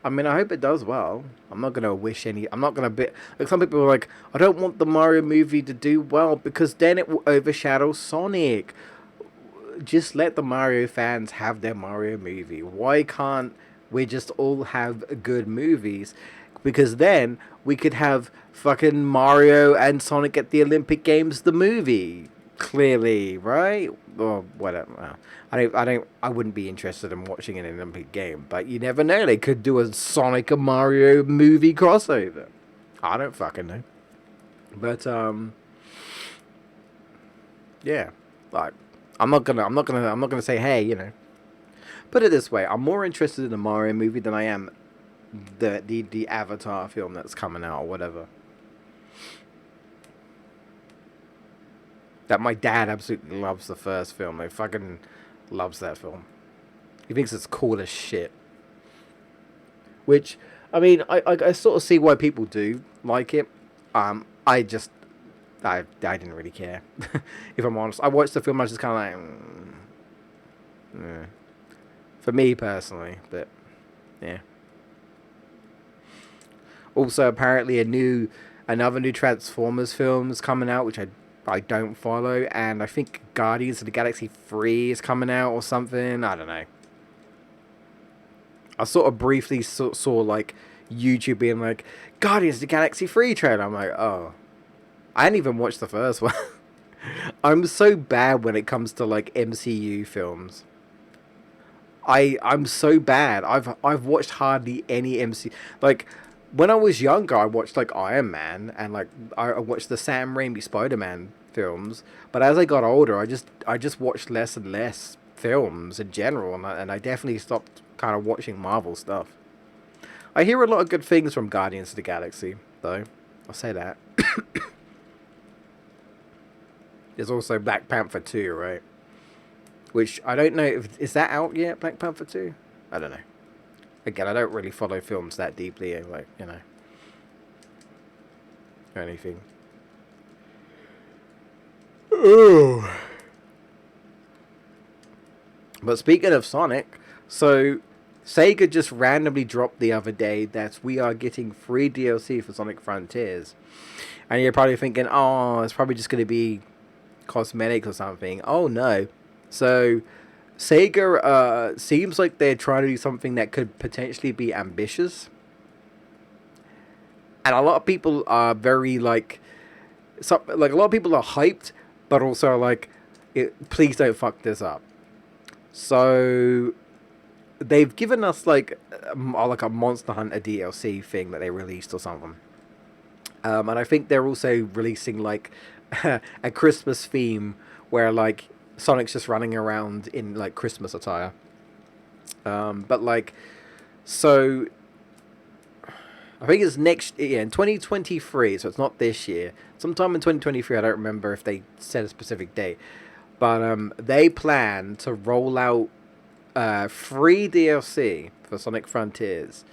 I mean, I hope it does well. I'm not going to wish any... I'm not going to be... Like, some people are like, I don't want the Mario movie to do well because then it will overshadow Sonic. Just let the Mario fans have their Mario movie. Why can't we just all have good movies? Because then we could have fucking Mario and Sonic at the Olympic Games, the movie. Clearly, right? Or whatever. I wouldn't be interested in watching an Olympic game, but you never know. They could do a Sonic and Mario movie crossover. I don't fucking know. But yeah, like I'm not gonna say, hey, you know. Put it this way: I'm more interested in the Mario movie than I am the Avatar film that's coming out or whatever. That my dad absolutely loves the first film. He fucking loves that film. He thinks it's cool as shit. Which, I mean, I sort of see why people do like it. I didn't really care. If I'm honest. I watched the film, I was just kind of like... yeah. For me, personally. But, yeah. Also, apparently another new Transformers film is coming out, which I I don't follow, and I think Guardians of the Galaxy 3 is coming out or something. I don't know. I sort of briefly saw like YouTube being like Guardians of the Galaxy 3 trailer. I'm like, oh, I didn't even watch the first one. I'm so bad when it comes to like MCU films. I'm so bad. I've watched hardly any MC. Like when I was younger, I watched like Iron Man and like I watched the Sam Raimi Spider-Man films. But as I got older, I just watched less and less films in general, and I definitely stopped kind of watching Marvel stuff. I hear a lot of good things from Guardians of the Galaxy, though. I'll say that. There's also Black Panther 2, right? Which I don't know if is that out yet. Black Panther 2. I don't know. Again, I don't really follow films that deeply, like or anything. Oh. But speaking of Sonic, so Sega just randomly dropped the other day that we are getting free DLC for Sonic Frontiers, and you're probably thinking, oh, it's probably just going to be cosmetics or something. Oh no. So Sega seems like they're trying to do something that could potentially be ambitious. And a lot of people are very like a lot of people are hyped, but also like please don't fuck this up. So they've given us like a Monster Hunter DLC thing that they released or something. And I think they're also releasing like a Christmas theme where like Sonic's just running around in like Christmas attire. But like, so I think it's in 2023, so it's not this year. Sometime in 2023, I don't remember if they set a specific date. But they plan to roll out free DLC for Sonic Frontiers.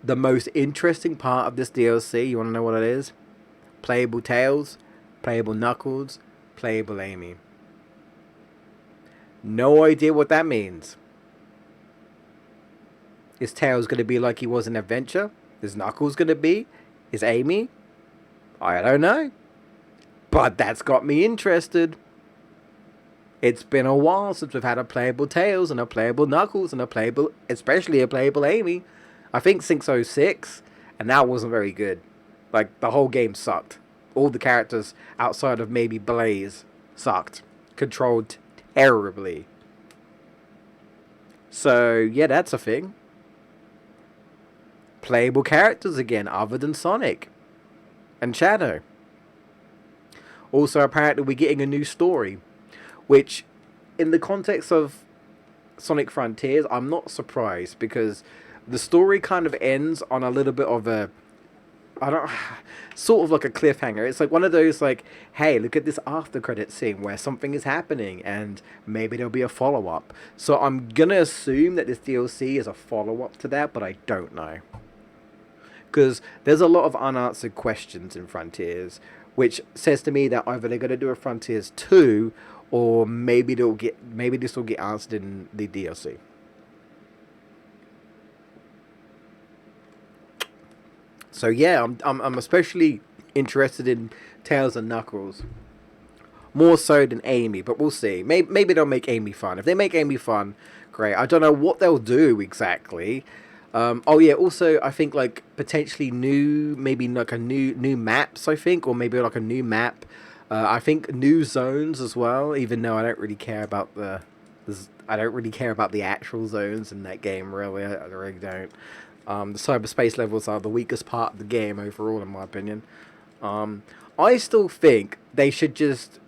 The most interesting part of this DLC, you want to know what it is? Playable Tails, playable Knuckles, playable Amy. No idea what that means. Is Tails going to be like he was in Adventure? Is Knuckles going to be? Is Amy? I don't know. But that's got me interested. It's been a while since we've had a playable Tails and a playable Knuckles and especially a playable Amy. I think since '06, and that wasn't very good. Like, the whole game sucked. All the characters outside of maybe Blaze sucked. Controlled terribly. So, yeah, that's a thing. Playable characters again, other than Sonic and Shadow. Also, apparently, we're getting a new story, which, in the context of Sonic Frontiers, I'm not surprised because the story kind of ends on a little bit of a, I don't, sort of like a cliffhanger. It's like one of those like, hey, look at this after credit scene where something is happening and maybe there'll be a follow up. So I'm gonna assume that this DLC is a follow up to that, but I don't know. Because there's a lot of unanswered questions in Frontiers, which says to me that either they're gonna do a Frontiers 2 or maybe this will get answered in the DLC. So yeah, I'm especially interested in Tails and Knuckles. More so than Amy, but we'll see. Maybe they'll make Amy fun. If they make Amy fun, great. I don't know what they'll do exactly. Oh yeah, also I think like potentially maybe like a new maps. I think, or maybe like a new map. I think new zones as well. Even though I don't really care about the actual zones in that game. Really, I really don't. The cyberspace levels are the weakest part of the game overall, in my opinion. I still think they should just.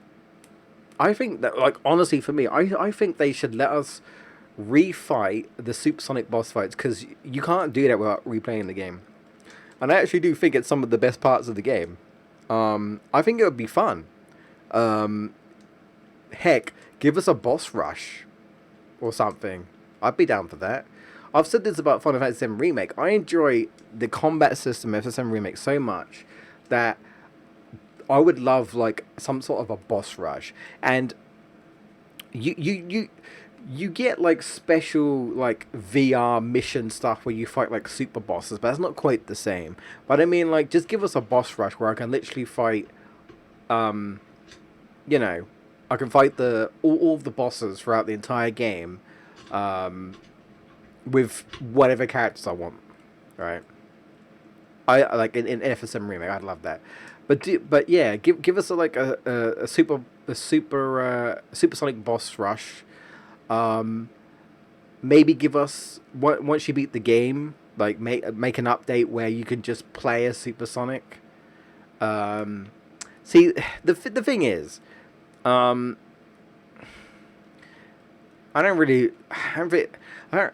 I think that, like, honestly, for me, I think they should let us refight the Supersonic boss fights because you can't do that without replaying the game. And I actually do think it's some of the best parts of the game. I think it would be fun. Heck, give us a boss rush or something. I'd be down for that. I've said this about Final Fantasy VII Remake. I enjoy the combat system of FSM Remake so much that I would love like some sort of a boss rush. And you get like special like VR mission stuff where you fight like super bosses, but that's not quite the same. But I mean, like, just give us a boss rush where I can literally fight you know, I can fight all of the bosses throughout the entire game, um, with whatever characters I want, right? I like in FSM remake. I'd love that, but yeah, give us a supersonic boss rush. Um, Maybe give us once you beat the game, like make an update where you can just play as Supersonic. Um, See, the thing is, um, I don't really, I don't,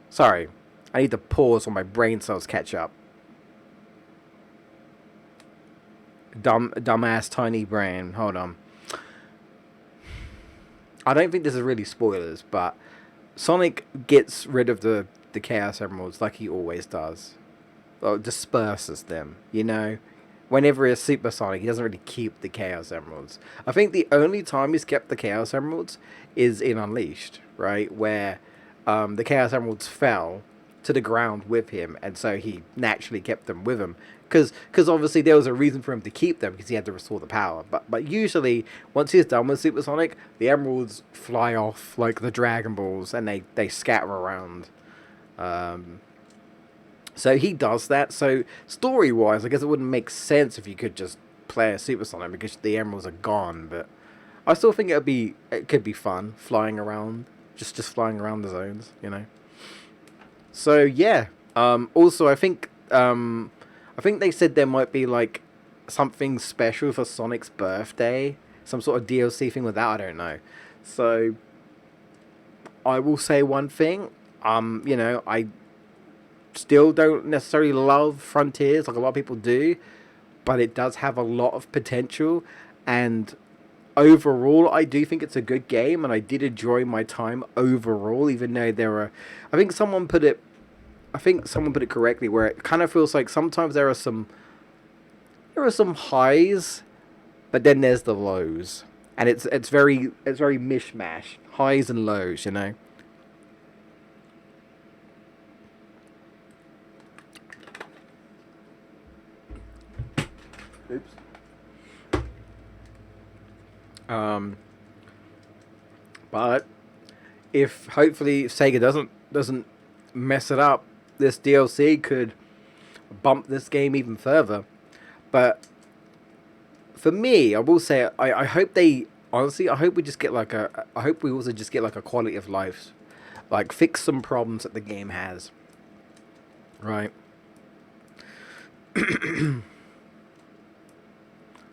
sorry, I need to pause while my brain cells catch up. Dumbass tiny brain. Hold on. I don't think this is really spoilers, but Sonic gets rid of the Chaos Emeralds like he always does. Or disperses them, you know? Whenever he's Super Sonic, he doesn't really keep the Chaos Emeralds. I think the only time he's kept the Chaos Emeralds is in Unleashed, right? Where the Chaos Emeralds fell to the ground with him, and so he naturally kept them with him. Because obviously there was a reason for him to keep them, because he had to restore the power. But usually, once he's done with Super Sonic, the Emeralds fly off like the Dragon Balls, and they scatter around. Um, so he does that. So story wise, I guess it wouldn't make sense if you could just play a Super Sonic because the emeralds are gone. But I still think it could be fun flying around, just flying around the zones, you know. So yeah. Also, I think they said there might be like something special for Sonic's birthday, some sort of DLC thing with that. I don't know. So I will say one thing. You know, I still don't necessarily love Frontiers like a lot of people do, but it does have a lot of potential. And overall, I do think it's a good game, and I did enjoy my time overall, even though there were. I think someone put it. I think someone put it correctly, where it kind of feels like sometimes there are some highs, but then there's the lows, and it's very mishmash, highs and lows, you know. Oops. Um, but if hopefully Sega doesn't mess it up, this DLC could bump this game even further. But for me, I will say I hope they honestly I hope we just get like a I hope we also just get like a quality of life, like fix some problems that the game has. Right.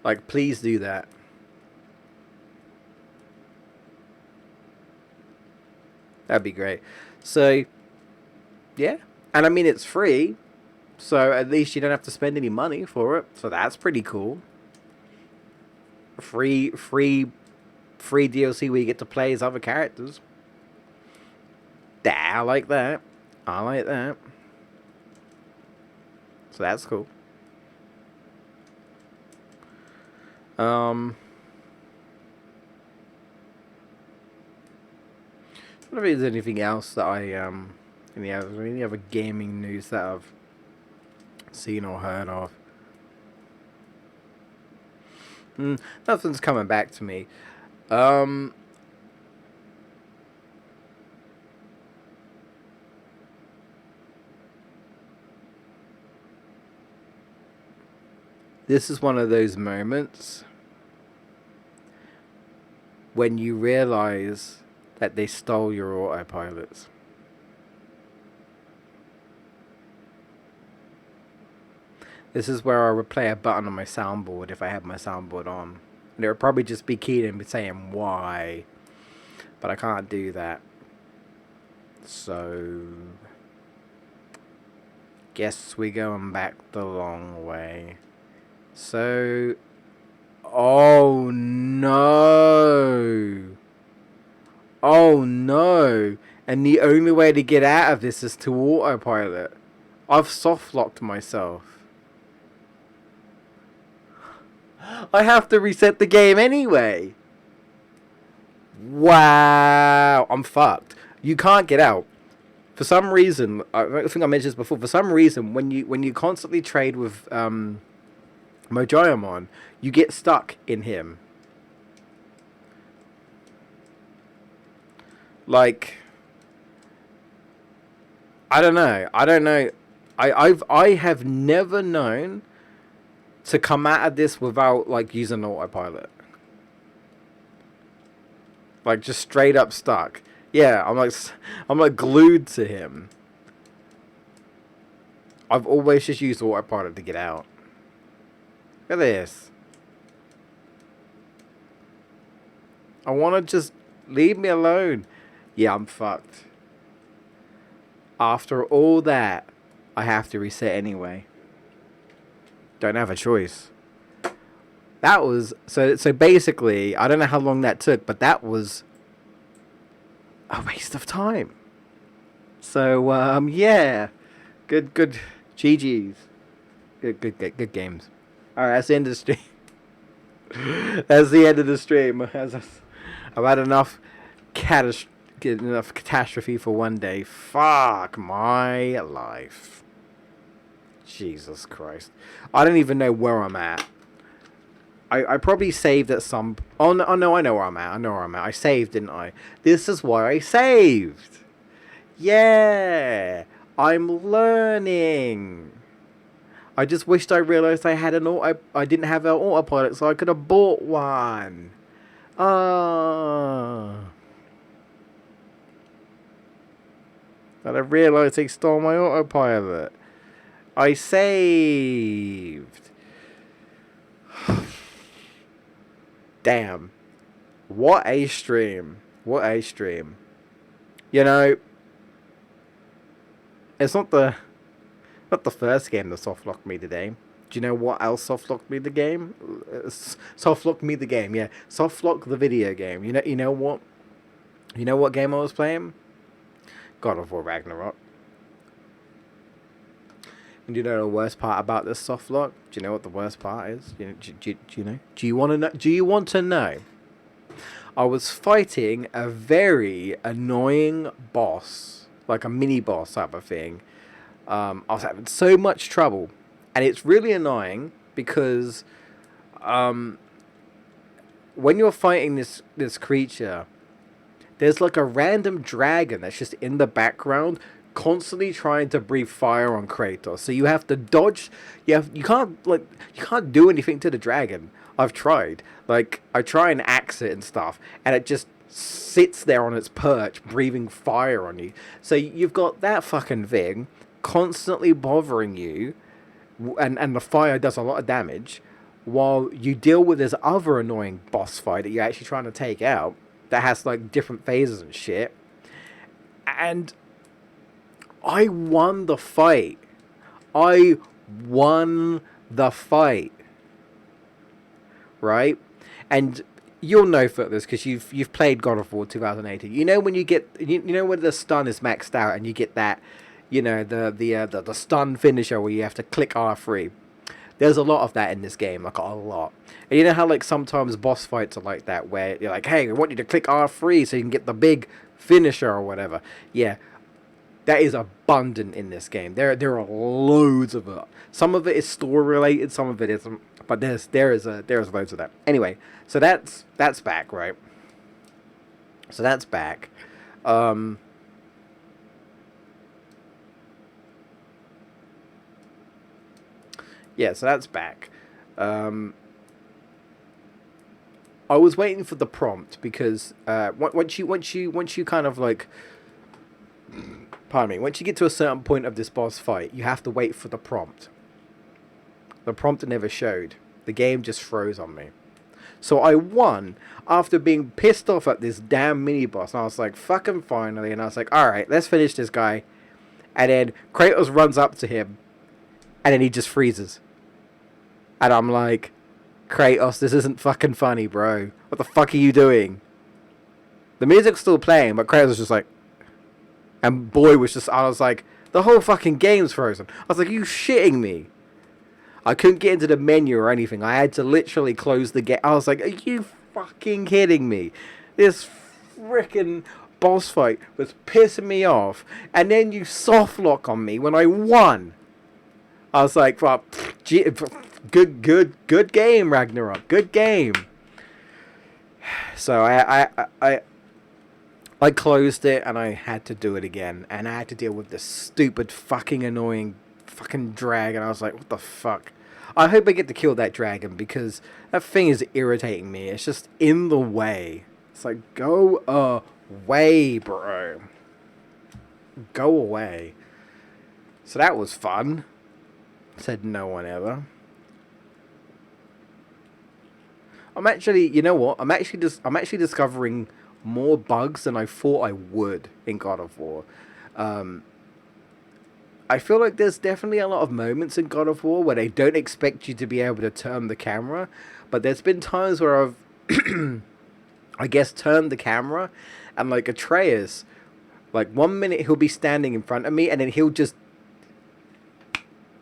Like please do that. That'd be great. So yeah, and I mean it's free, so at least you don't have to spend any money for it. So that's pretty cool. Free, free, free DLC where you get to play as other characters. I like that. I like that. So that's cool. Um, I don't know if there's anything else that any other gaming news that I've seen or heard of. Nothing's coming back to me. Um, this is one of those moments when you realize that they stole your autopilots. This is where I would play a button on my soundboard if I had my soundboard on. And it would probably just be keyed and saying why. But I can't do that. So guess we're going back the long way. So oh no. Oh no. And the only way to get out of this is to autopilot. I've soft locked myself. I have to reset the game anyway. Wow, I'm fucked. You can't get out. For some reason, I think I mentioned this before. For some reason, when you constantly trade with Mojayamon, you get stuck in him. Like, I don't know. I don't know. I have never known to come out of this without like using autopilot. Like just straight up stuck. Yeah, I'm like glued to him. I've always just used autopilot to get out. Look at this. I want to just leave me alone. Yeah, I'm fucked. After all that, I have to reset anyway. Don't have a choice. That was so basically, I don't know how long that took, but that was a waste of time. So yeah. Good GG's. Good games. Alright, that's the end of the stream. That's the end of the stream. I've had enough catastrophe for one day. Fuck my life. Jesus Christ. I don't even know where I'm at. I probably saved at some... Oh, no, I know where I'm at. I saved, didn't I? This is why I saved. Yeah. I'm learning. I just wished I realised I had I didn't have an autopilot, so I could have bought one. But I realised they stole my autopilot. I saved. Damn. What a stream. What a stream. You know, it's not the first game that softlocked me today. Do you know what else softlocked me the game? Softlocked me the game, yeah. Softlock the video game. You know what? You know what game I was playing? God of War Ragnarok. And do you know the worst part about this softlock? Do you know what the worst part is? Do you know? Do you want to know? Do you want to know? I was fighting a very annoying boss, like a mini boss type of thing. I was having so much trouble, and it's really annoying because when you're fighting this creature, there's like a random dragon that's just in the background, constantly trying to breathe fire on Kratos. So you have to dodge. You can't do anything to the dragon. I've tried. Like, I try and axe it and stuff, and it just sits there on its perch, breathing fire on you. So you've got that fucking thing constantly bothering you, and the fire does a lot of damage, while you deal with this other annoying boss fight that you're actually trying to take out, that has, like, different phases and shit. And I won the fight. Right? And you'll know for this because you've played God of War 2018. You know when you know when the stun is maxed out and you get that, you know, the stun finisher where you have to click R3. There's a lot of that in this game, like a lot. And you know how like sometimes boss fights are like that, where you're like, hey, I want you to click R3 so you can get the big finisher or whatever. Yeah, that is abundant in this game. There are loads of it. Some of it is story related, some of it isn't. But there's loads of that. Anyway, so that's back, right? So that's back. Yeah, so that's back. I was waiting for the prompt because once you kind of like, pardon me, once you get to a certain point of this boss fight, you have to wait for the prompt. The prompt never showed. The game just froze on me. So I won after being pissed off at this damn mini boss. And I was like, fucking finally. And I was like, alright, let's finish this guy. And then Kratos runs up to him. And then he just freezes. And I'm like, Kratos, this isn't fucking funny, bro. What the fuck are you doing? The music's still playing, but Kratos was just like... And boy was just... I was like, the whole fucking game's frozen. I was like, are you shitting me? I couldn't get into the menu or anything. I had to literally close the game. I was like, are you fucking kidding me? This freaking boss fight was pissing me off. And then you softlock on me when I won. I was like, well, Good game, Ragnarok. Good game. So I closed it and I had to do it again, and I had to deal with this stupid fucking annoying fucking dragon. I was like, what the fuck? I hope I get to kill that dragon because that thing is irritating me. It's just in the way. It's like, go away, bro. Go away. So that was fun. Said no one ever. I'm actually, you know what? I'm actually discovering more bugs than I thought I would in God of War. Um, I feel like there's definitely a lot of moments in God of War where they don't expect you to be able to turn the camera, but there's been times where I've, I guess, turned the camera, and like Atreus, like 1 minute he'll be standing in front of me, and then he'll just,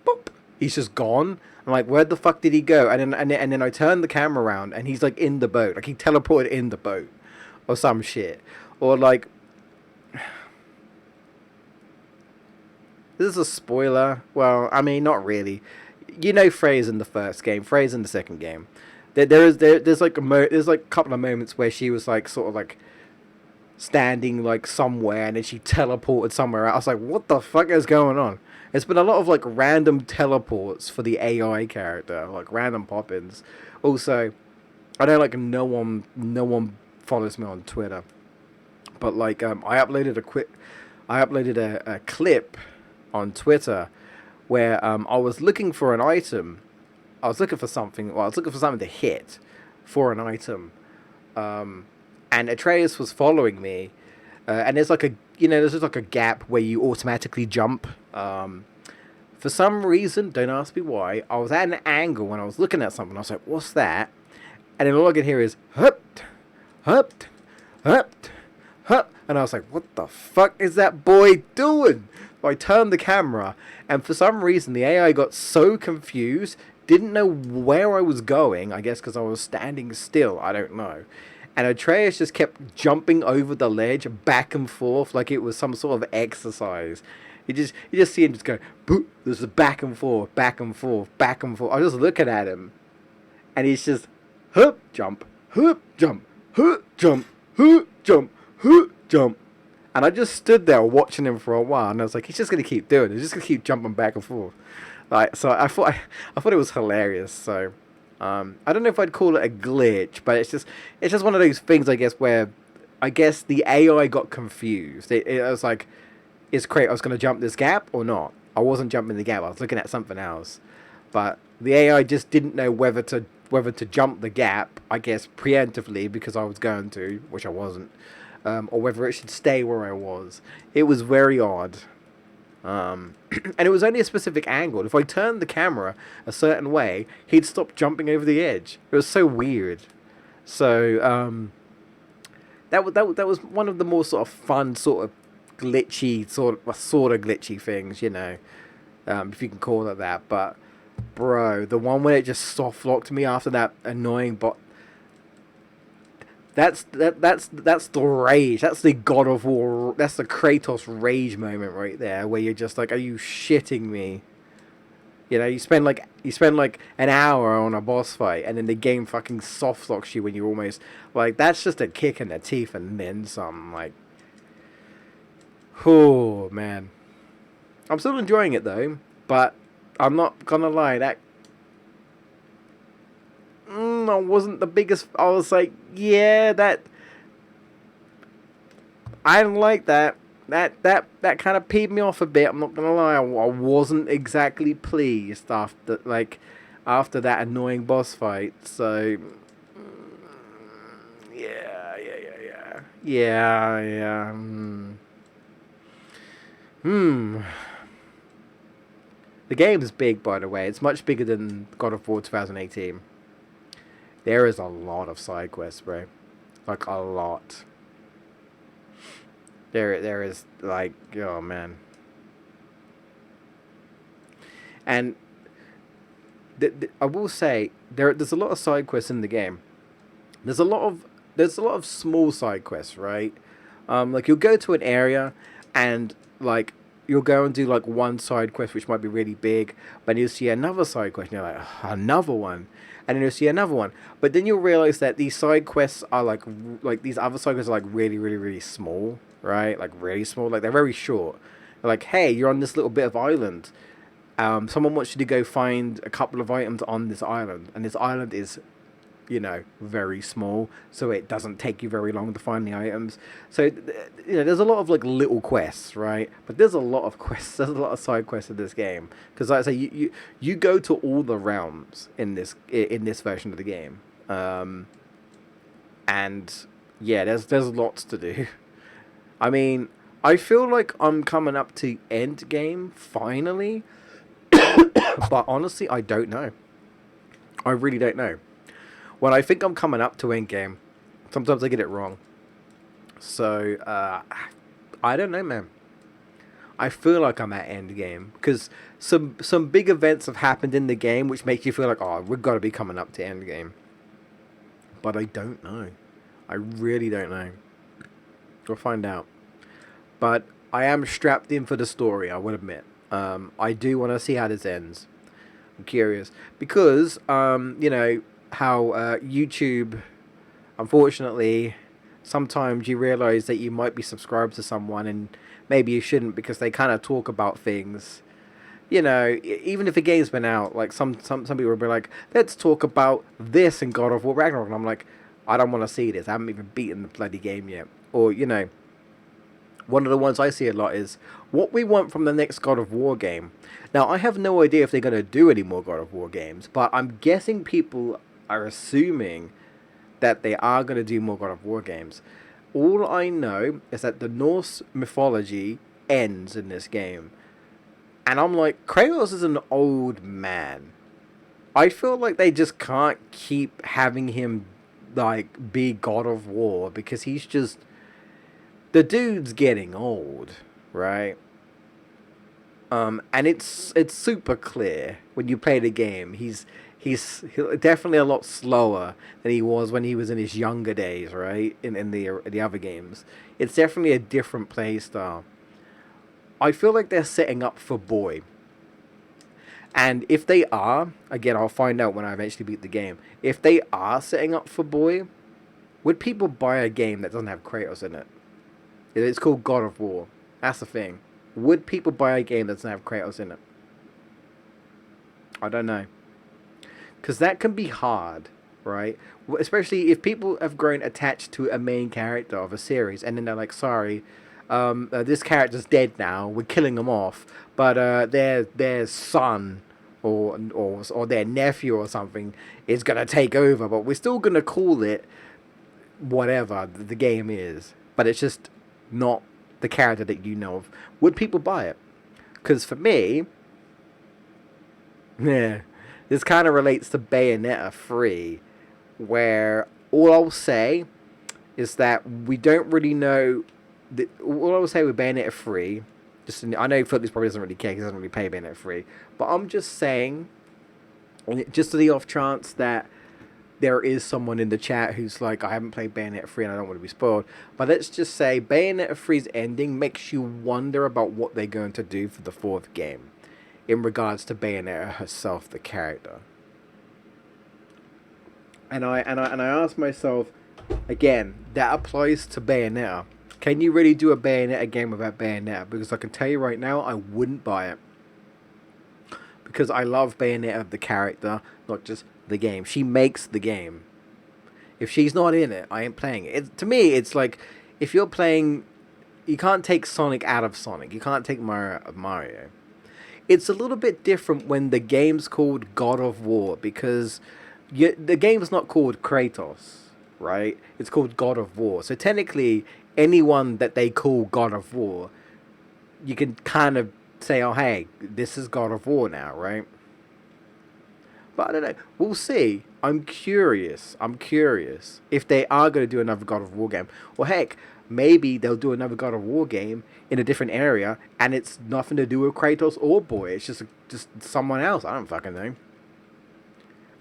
boop, he's just gone. I'm like, where the fuck did he go? And then I turn the camera around, and he's like in the boat, like he teleported in the boat, or some shit, or like. This is a spoiler. Well, I mean, not really. You know, Frey's in the first game. Frey's in the second game. There's like there's like a couple of moments where she was like sort of like standing like somewhere, and then she teleported somewhere else. I was like, what the fuck is going on? It's been a lot of like random teleports for the AI character, like random pop-ins. Also, I know like no one follows me on Twitter, but like I uploaded a clip on Twitter where I was looking for an item. I was looking for something. Well, I was looking for something to hit for an item, and Atreus was following me. And there's like there's just like a gap where you automatically jump. For some reason, don't ask me why, I was at an angle when I was looking at something. I was like, "What's that?" And then all I could hear is "hup, hup, hup, hup," and I was like, "What the fuck is that boy doing?" So I turned the camera, and for some reason, the AI got so confused, didn't know where I was going. I guess because I was standing still. I don't know. And Atreus just kept jumping over the ledge back and forth like it was some sort of exercise. You just see him just go, boop, there's a back and forth, back and forth, back and forth. I was just looking at him, and he's just, hup, jump, hup, jump, hup, jump, hup, jump, hup, jump. And I just stood there watching him for a while, and I was like, he's just gonna keep doing it. He's just gonna keep jumping back and forth. Like, so I thought it was hilarious. So. I don't know if I'd call it a glitch, but it's just one of those things, I guess, where I guess the AI got confused. It was like, is Kratos going to jump this gap or not? I wasn't jumping the gap. I was looking at something else, but the AI just didn't know whether to jump the gap. I guess preemptively because I was going to, which I wasn't, or whether it should stay where I was. It was very odd. And it was only a specific angle. If I turned the camera a certain way, he'd stop jumping over the edge. It was so weird. So that was one of the more sort of fun, sort of glitchy, sort of glitchy things, if you can call it that. But bro, the one where it just soft locked me after that annoying bot. That's the rage. That's the God of War. That's the Kratos rage moment right there, where you're just like, "Are you shitting me?" You spend like an hour on a boss fight, and then the game fucking soft locks you when you're almost like, that's just a kick in the teeth and then some. Like, oh man, I'm still enjoying it though, but I'm not gonna lie, that. I wasn't the biggest. I was like, yeah, that. I didn't like that. That kind of peed me off a bit. I'm not gonna lie. I wasn't exactly pleased after that annoying boss fight. So, yeah. The game is big, by the way. It's much bigger than God of War 2018. There is a lot of side quests, bro. Like, a lot. There is, like, oh, man. And I will say, there's a lot of side quests in the game. There's a lot of small side quests, right? Like, you'll go to an area, and, like, you'll go and do like one side quest which might be really big, but you'll see another side quest and you're like, "Ugh, another one," and then you'll see another one. But then you'll realize that these side quests are like these other side quests are like really really really small, right? Like really small, like they're very short. They're like, hey, you're on this little bit of island. Someone wants you to go find a couple of items on this island, and this island is, very small, so it doesn't take you very long to find the items. So, there's a lot of like little quests, right? But there's a lot of quests. There's a lot of side quests in this game because, like I say, you go to all the realms in this version of the game, and yeah, there's lots to do. I mean, I feel like I'm coming up to end game finally, but honestly, I don't know. I really don't know. When I think I'm coming up to end game, sometimes I get it wrong. So I don't know, man. I feel like I'm at end game because some big events have happened in the game, which makes you feel like, oh, we've got to be coming up to end game. But I don't know. I really don't know. We'll find out. But I am strapped in for the story, I would admit. I do want to see how this ends. I'm curious because how YouTube, unfortunately, sometimes you realize that you might be subscribed to someone and maybe you shouldn't because they kind of talk about things. Even if a game's been out, like some people will be like, let's talk about this in God of War Ragnarok, and I'm like, I don't want to see this. I haven't even beaten the bloody game yet. Or one of the ones I see a lot is what we want from the next God of War game. Now, I have no idea if they're going to do any more God of War games, but I'm guessing people are assuming that they are going to do more God of War games. All I know is that the Norse mythology ends in this game. And I'm like, Kratos is an old man. I feel like they just can't keep having him, like, be God of War because he's just... The dude's getting old, right? And it's super clear when you play the game. He's definitely a lot slower than he was when he was in his younger days, right? In the other games, it's definitely a different play style. I feel like they're setting up for Boy, and if they are, again, I'll find out when I eventually beat the game. If they are setting up for Boy, would people buy a game that doesn't have Kratos in it? It's called God of War. That's the thing. Would people buy a game that doesn't have Kratos in it? I don't know. Because that can be hard, right? Especially if people have grown attached to a main character of a series, and then they're like, sorry, this character's dead now, we're killing them off, but their son or their nephew or something is going to take over, but we're still going to call it whatever the game is. But it's just not the character that you know of. Would people buy it? Because for me, yeah, this kind of relates to Bayonetta 3, where all I'll say is that we don't really know. All I will say with Bayonetta 3, I know Footless probably doesn't really care because he doesn't really play Bayonetta 3, but I'm just saying, just to the off chance that there is someone in the chat who's like, I haven't played Bayonetta 3 and I don't want to be spoiled. But let's just say Bayonetta 3's ending makes you wonder about what they're going to do for the fourth game in regards to Bayonetta herself, the character. And I ask myself, again, that applies to Bayonetta. Can you really do a Bayonetta game without Bayonetta? Because I can tell you right now, I wouldn't buy it. Because I love Bayonetta, the character, not just the game. She makes the game. If she's not in it, I ain't playing it. To me, it's like, if you're playing... You can't take Sonic out of Sonic. You can't take Mario out of Mario. It's a little bit different when the game's called God of War, because the game's not called Kratos, right? It's called God of War. So technically, anyone that they call God of War, you can kind of say, oh, hey, this is God of War now, right? But I don't know. We'll see. I'm curious if they are going to do another God of War game. Well, heck, maybe they'll do another God of War game in a different area, and it's nothing to do with Kratos or Boy. It's just someone else. I don't fucking know.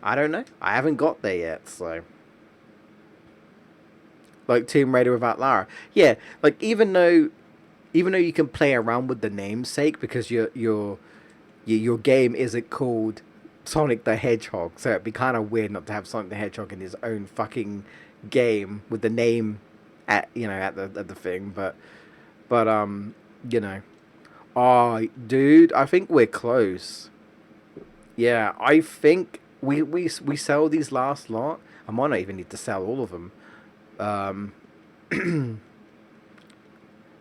I don't know. I haven't got there yet, so... Like Tomb Raider without Lara. Yeah, like, even though even though you can play around with the namesake because your game isn't called Sonic the Hedgehog, so it'd be kind of weird not to have Sonic the Hedgehog in his own fucking game with the name at at the thing, but you know, oh dude, I think we're close. Yeah, I think we sell these last lot. I might not even need to sell all of them.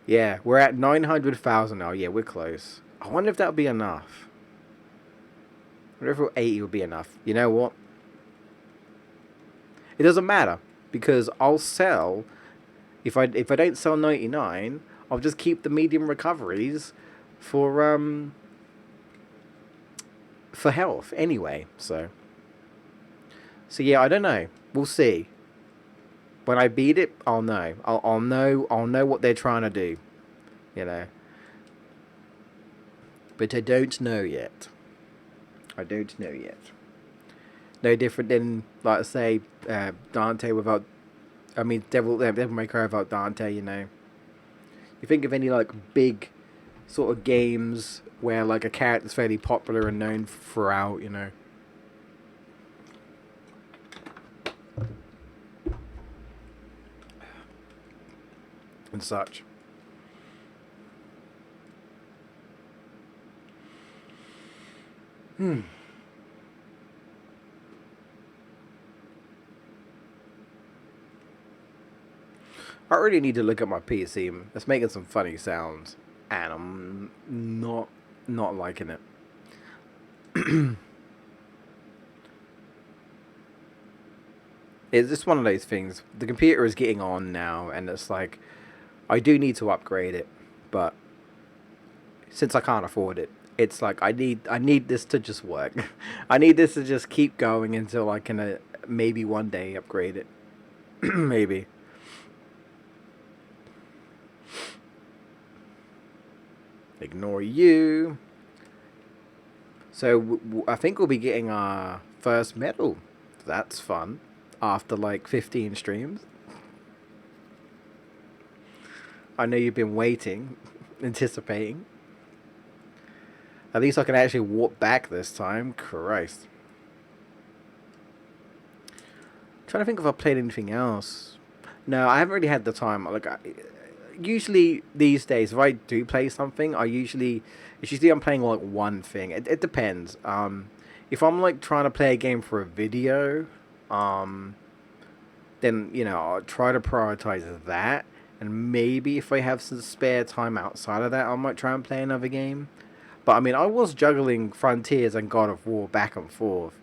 Yeah, we're at 900,000 now. Yeah, we're close. I wonder if that'll be enough. I wonder if 80 will be enough. You know what? It doesn't matter because I'll sell. If I don't sell 99, I'll just keep the medium recoveries for for health anyway. So yeah, I don't know. We'll see. When I beat it, I'll know. I'll know. I'll know what they're trying to do. You know. But I don't know yet. I don't know yet. No different than, like I say, Dante without. I mean, Devil May Cry without Dante. You know. You think of any like big, sort of games where like a character's fairly popular and known throughout. You know. And such. I really need to look at my PC. It's making some funny sounds, and I'm not liking it. It's just one of those things. The computer is getting on now, and it's like I do need to upgrade it, but since I can't afford it, it's like I need this to just work. I need this to just keep going until I can maybe one day upgrade it. Maybe. Ignore you. So I think we'll be getting our first medal. That's fun. After like 15 streams. I know you've been waiting, anticipating. At least I can actually warp back this time. Christ. I'm trying to think if I've played anything else. No, I haven't really had the time. Like, usually these days, if I do play something, it's usually I'm playing like one thing. It depends. If I'm like trying to play a game for a video, then I'll try to prioritize that. And maybe if I have some spare time outside of that, I might try and play another game. But I mean, I was juggling Frontiers and God of War back and forth.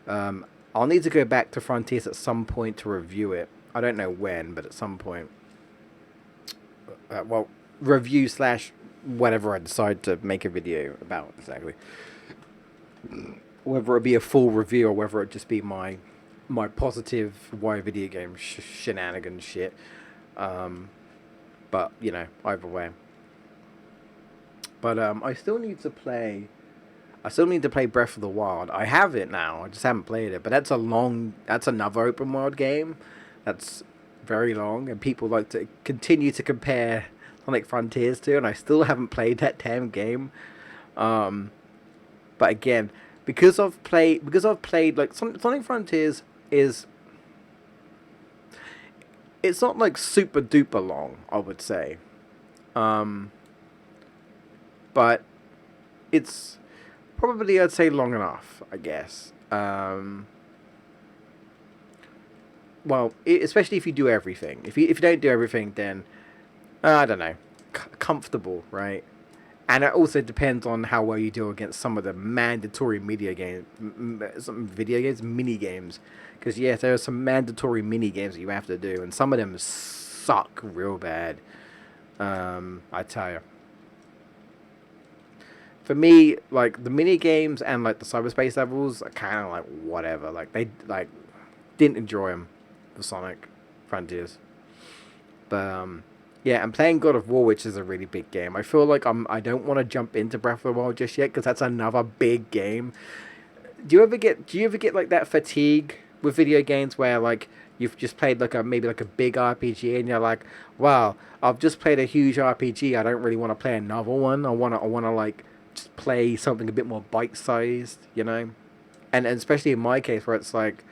I'll need to go back to Frontiers at some point to review it. I don't know when, but at some point. Well, review slash whatever I decide to make a video about exactly. Whether it be a full review or whether it just be my positive why video game shenanigans shit. But either way. But I still need to play. I still need to play Breath of the Wild. I have it now. I just haven't played it. But that's another open world game. That's very long, and people like to continue to compare Sonic Frontiers to, and I still haven't played that damn game. But again, because I've played like Sonic Frontiers it's not like super duper long, I would say. But it's probably, I'd say, long enough, I guess. Well, especially if you do everything. If you don't do everything, then I don't know, comfortable, right? And it also depends on how well you do against some of the mandatory mini games, because yes, there are some mandatory mini games that you have to do, and some of them suck real bad. I tell you. For me, like the mini games and like the cyberspace levels are kind of like whatever. Like they didn't enjoy them for Sonic Frontiers, but yeah, I'm playing God of War, which is a really big game. I feel like I don't want to jump into Breath of the Wild just yet because that's another big game. Do you ever get like that fatigue with video games where like you've just played like a maybe like a big RPG, and you're like, wow, I've just played a huge RPG. I don't really want to play another one. I wanna like just play something a bit more bite sized, you know. And especially in my case where it's like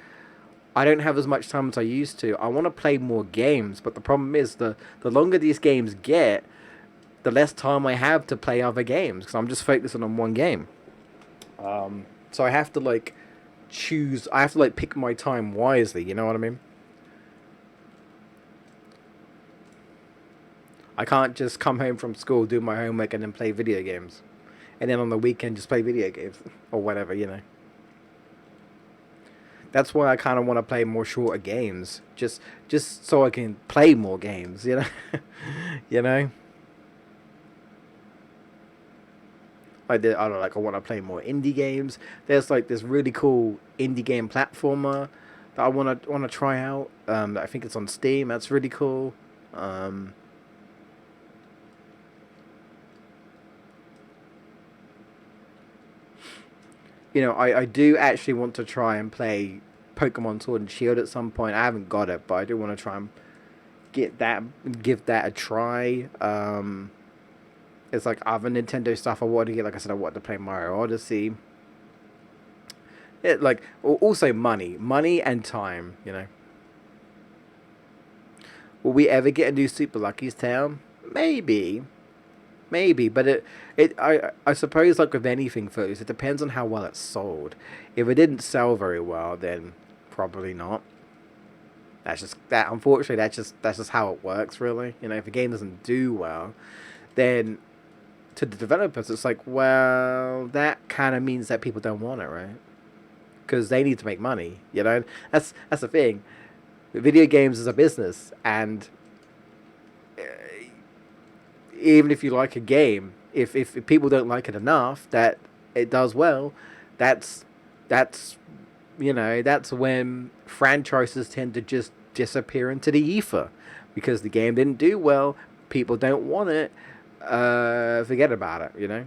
I don't have as much time as I used to. I want to play more games, but the problem is the longer these games get, the less time I have to play other games because I'm just focusing on one game. So I have to like choose. I have to like pick my time wisely. You know what I mean? I can't just come home from school, do my homework, and then play video games, and then on the weekend just play video games or whatever. You know. That's why I kind of want to play more shorter games, just so I can play more games. You know, you know. I don't like. I want to play more indie games. There's like this really cool indie game platformer that I want to try out. I think it's on Steam. That's really cool. Um, I do actually want to try and play Pokemon Sword and Shield at some point. I haven't got it, but I do want to try and give that a try. It's like other Nintendo stuff I want to get. Like I said, I want to play Mario Odyssey. It like also money and time. You know, will we ever get a new Super Lucky's Town? Maybe, but I suppose like with anything, folks, it depends on how well it's sold. If it didn't sell very well, then probably not. That's just that. Unfortunately, that's just how it works, really. You know, if a game doesn't do well, then to the developers, it's like, well, that kind of means that people don't want it, right? Because they need to make money. You know, that's the thing. Video games is a business, and even if you like a game, if people don't like it enough that it does well, that's that's that's when franchises tend to just disappear into the ether because the game didn't do well, people don't want it, forget about it, you know.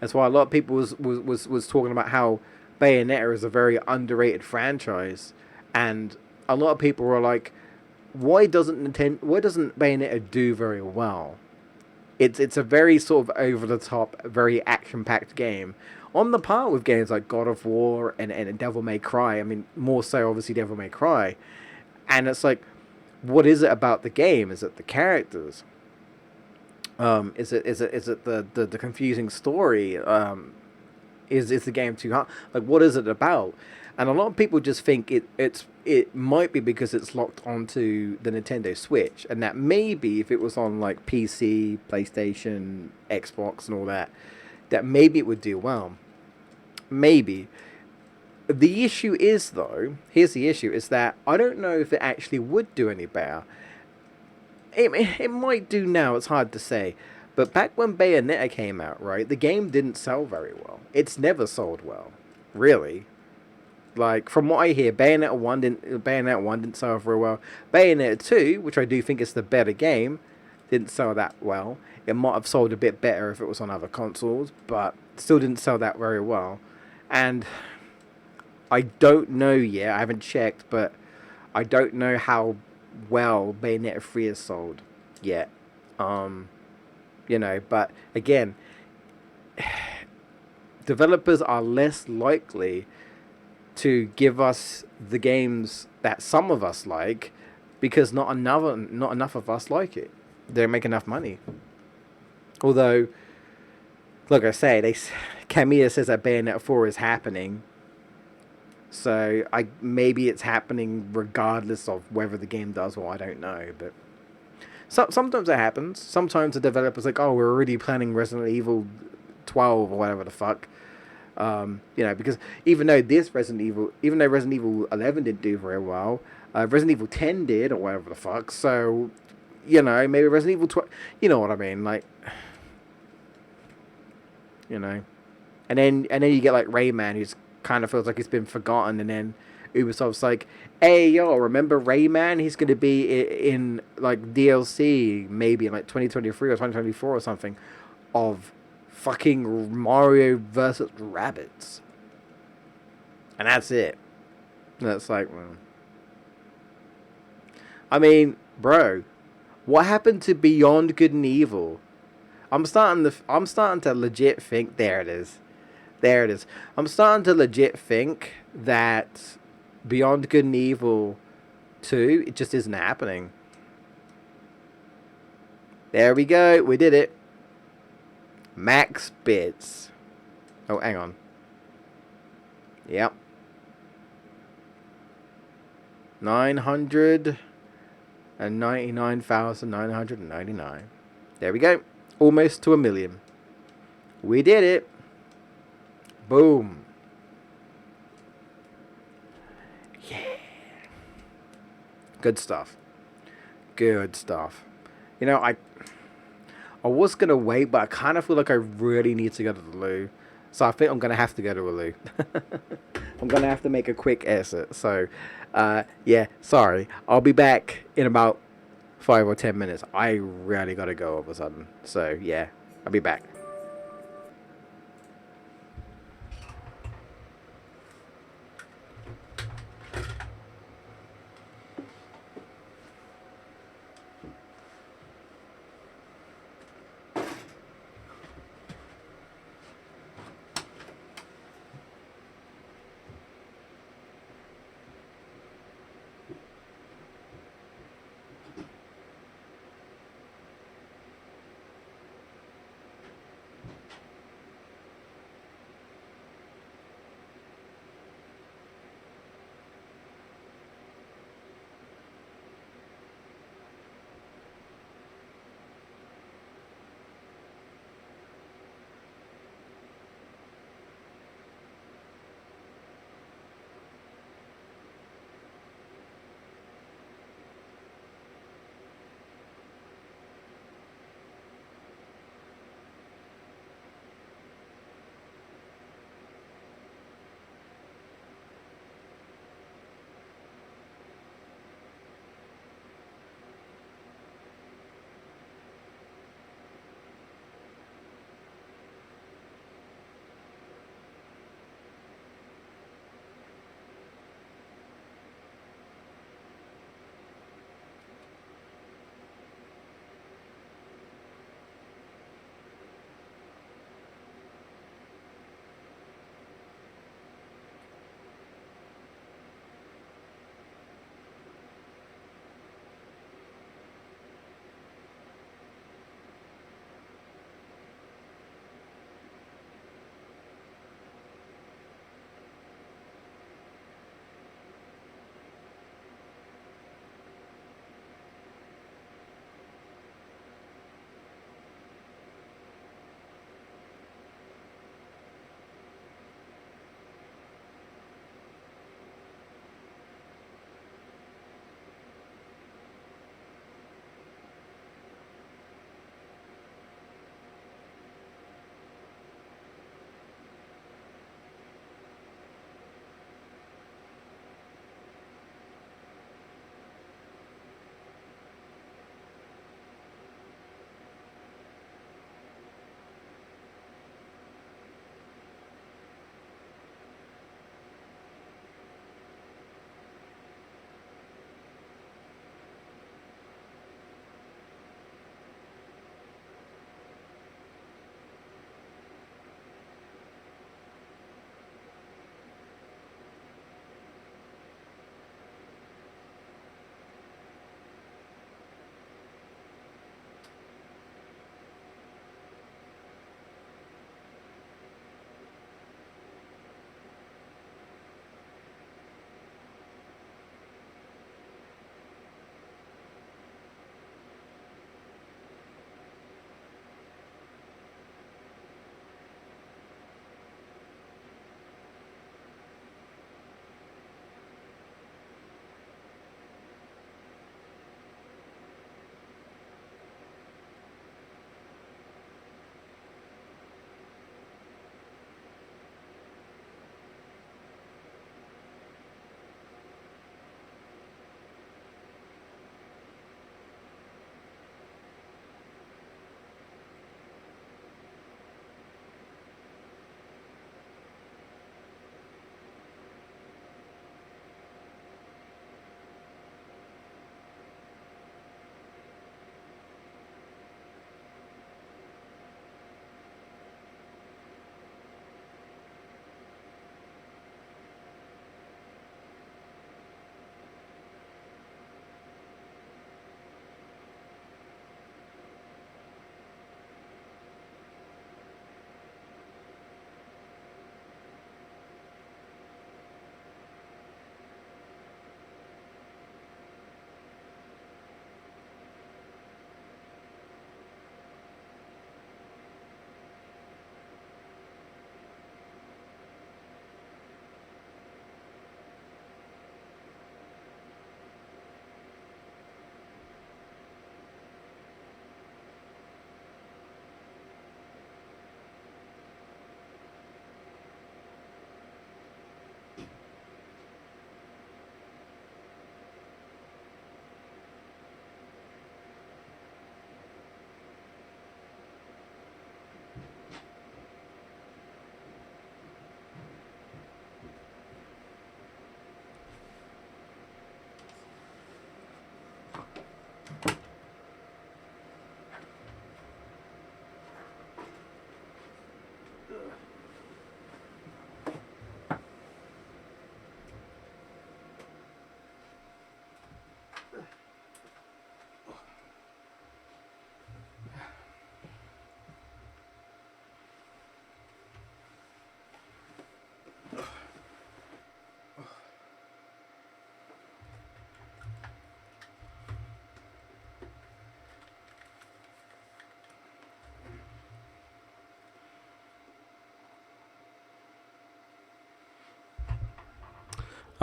That's why a lot of people was talking about how Bayonetta is a very underrated franchise, and a lot of people were like, why doesn't Bayonetta do very well? It's a very sort of over the top, very action packed game. On the par with games like God of War and Devil May Cry. I mean, more so obviously Devil May Cry. And it's like, what is it about the game? Is it the characters? Is it the confusing story? Is the game too hard? Like, what is it about? And a lot of people just think it might be because it's locked onto the Nintendo Switch, and that maybe if it was on like PC, PlayStation, Xbox, and all that, that maybe it would do well. Maybe. The issue is though, here's the issue: is that I don't know if it actually would do any better. It might do now. It's hard to say. But back when Bayonetta came out, right, the game didn't sell very well. It's never sold well, really. Like from what I hear, Bayonetta 1 didn't sell very well. Bayonetta 2, which I do think is the better game, didn't sell that well. It might have sold a bit better if it was on other consoles, but still didn't sell that very well. And I don't know yet. I haven't checked, but I don't know how well Bayonetta 3 is sold yet. But again, developers are less likely to give us the games that some of us like because not enough of us like it. They don't make enough money. Although, like I say, Kamiya says that Bayonetta 4 is happening. So maybe it's happening regardless of whether the game does well. I don't know, but sometimes it happens. Sometimes the developer's like, "Oh, we're already planning Resident Evil 12 or whatever the fuck." Because even though Resident Evil 11 didn't do very well, Resident Evil 10 did or whatever the fuck. So, maybe Resident Evil 12. You know what I mean? Like, and then you get like Rayman, who's kind of feels like he's been forgotten, and then Ubisoft's like, "Hey, yo, remember Rayman? He's going to be in like DLC maybe in like 2023 or 2024 or something of fucking Mario versus rabbits. And that's it. And that's like, well, I mean, bro, what happened to Beyond Good and Evil? I'm starting to legit think, there it is. There it is. I'm starting to legit think that Beyond Good and Evil 2, it just isn't happening. There we go. We did it. Max bits. Oh, hang on. Yep. 999,999. There we go. Almost to 1,000,000. We did it. Boom. Yeah. Good stuff. Good stuff. You know, I was going to wait, but I kind of feel like I really need to go to the loo. So I think I'm going to have to go to a loo. I'm going to have to make a quick exit. So, yeah, sorry. I'll be back in about 5 or 10 minutes. I really got to go all of a sudden. So, yeah, I'll be back.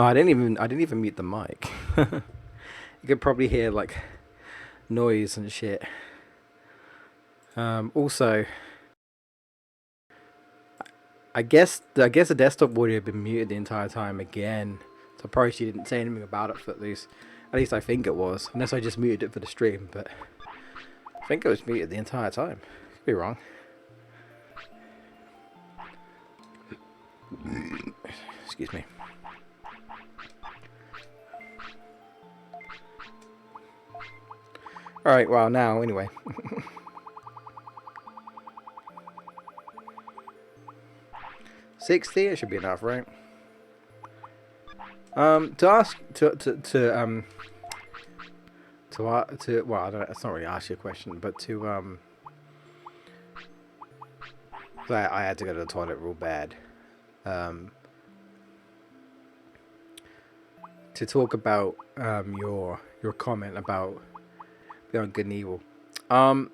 Oh, I didn't even mute the mic. You could probably hear like noise and shit. Also, I guess the desktop audio had been muted the entire time again. So probably she didn't say anything about it for at least I think it was, unless I just muted it for the stream. But I think it was muted the entire time. Could be wrong. Excuse me. All right. Well, now anyway. 60, it should be enough, right? To ask well, I don't. It's not really ask you a question, but so I had to go to the toilet real bad. To talk about your comment about Beyond Good and Evil. I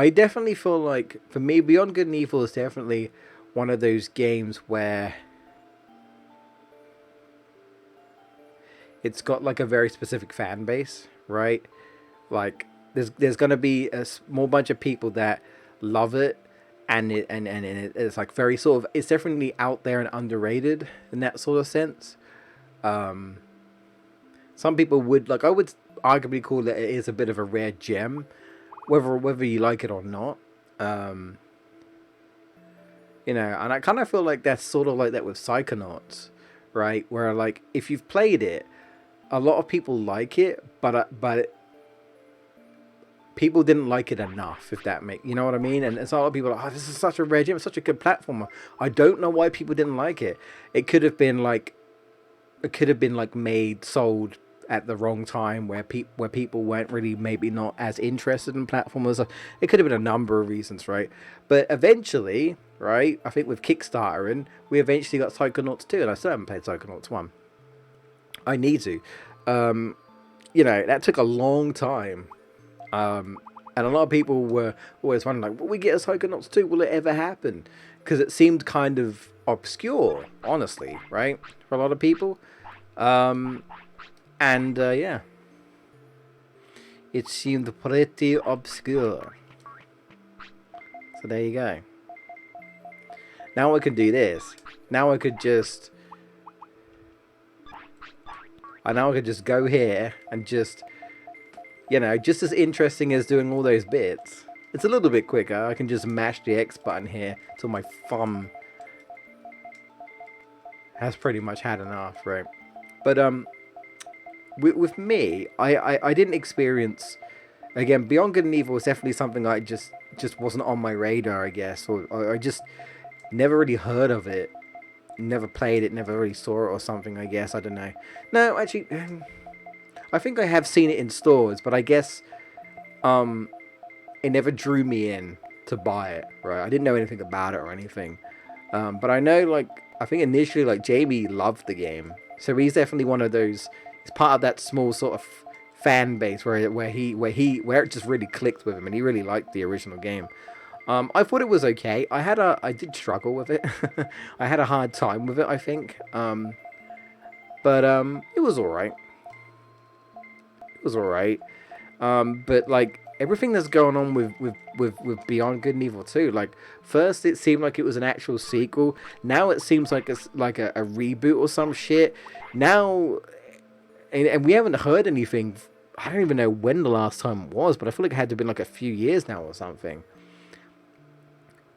definitely feel like for me, Beyond Good and Evil is definitely one of those games where it's got like a very specific fan base, right? Like there's gonna be a small bunch of people that love it, and it's like very sort of, it's definitely out there and underrated in that sort of sense. Some people would, like, I would arguably call it is a bit of a rare gem, whether you like it or not. You know, and I kind of feel like that's sort of like that with Psychonauts, right? Where like if you've played it, a lot of people like it, but people didn't like it enough, if that make, you know what I mean? And it's a lot of people are like, oh, this is such a rare gem, it's such a good platformer. I don't know why people didn't like it. It could have been like sold at the wrong time, where people weren't really, maybe not as interested in platformers. It could have been a number of reasons, right? But eventually, right, I think with Kickstarter, and we eventually got Psychonauts 2, and I still haven't played Psychonauts 1. I need to. You know, that took a long time. And a lot of people were always wondering, like, will we get a Psychonauts 2? Will it ever happen? Because it seemed kind of obscure, honestly, right? For a lot of people. Yeah. It seemed pretty obscure. So there you go. Now I can do this. Now I could just... now I could just go here and just... You know, just as interesting as doing all those bits. It's a little bit quicker. I can just mash the X button here till my thumb has pretty much had enough, right? But with me, I didn't experience, again, Beyond Good and Evil was definitely something I just wasn't on my radar, I guess, or I just never really heard of it, never played it, never really saw it or something, I guess. I don't know. No, actually, I think I have seen it in stores, but I guess it never drew me in to buy it, right? I didn't know anything about it or anything. But I know, like, I think initially, like, Jamie loved the game. So he's definitely one of those, he's part of that small sort of fan base where it just really clicked with him, and he really liked the original game. I thought it was okay. I did struggle with it. I had a hard time with it, I think. But it was alright. It was alright. But like everything that's going on with Beyond Good and Evil 2, like first it seemed like it was an actual sequel. Now it seems like it's like a reboot or some shit. Now, and we haven't heard anything. I don't even know when the last time was, but I feel like it had to have been like a few years now or something.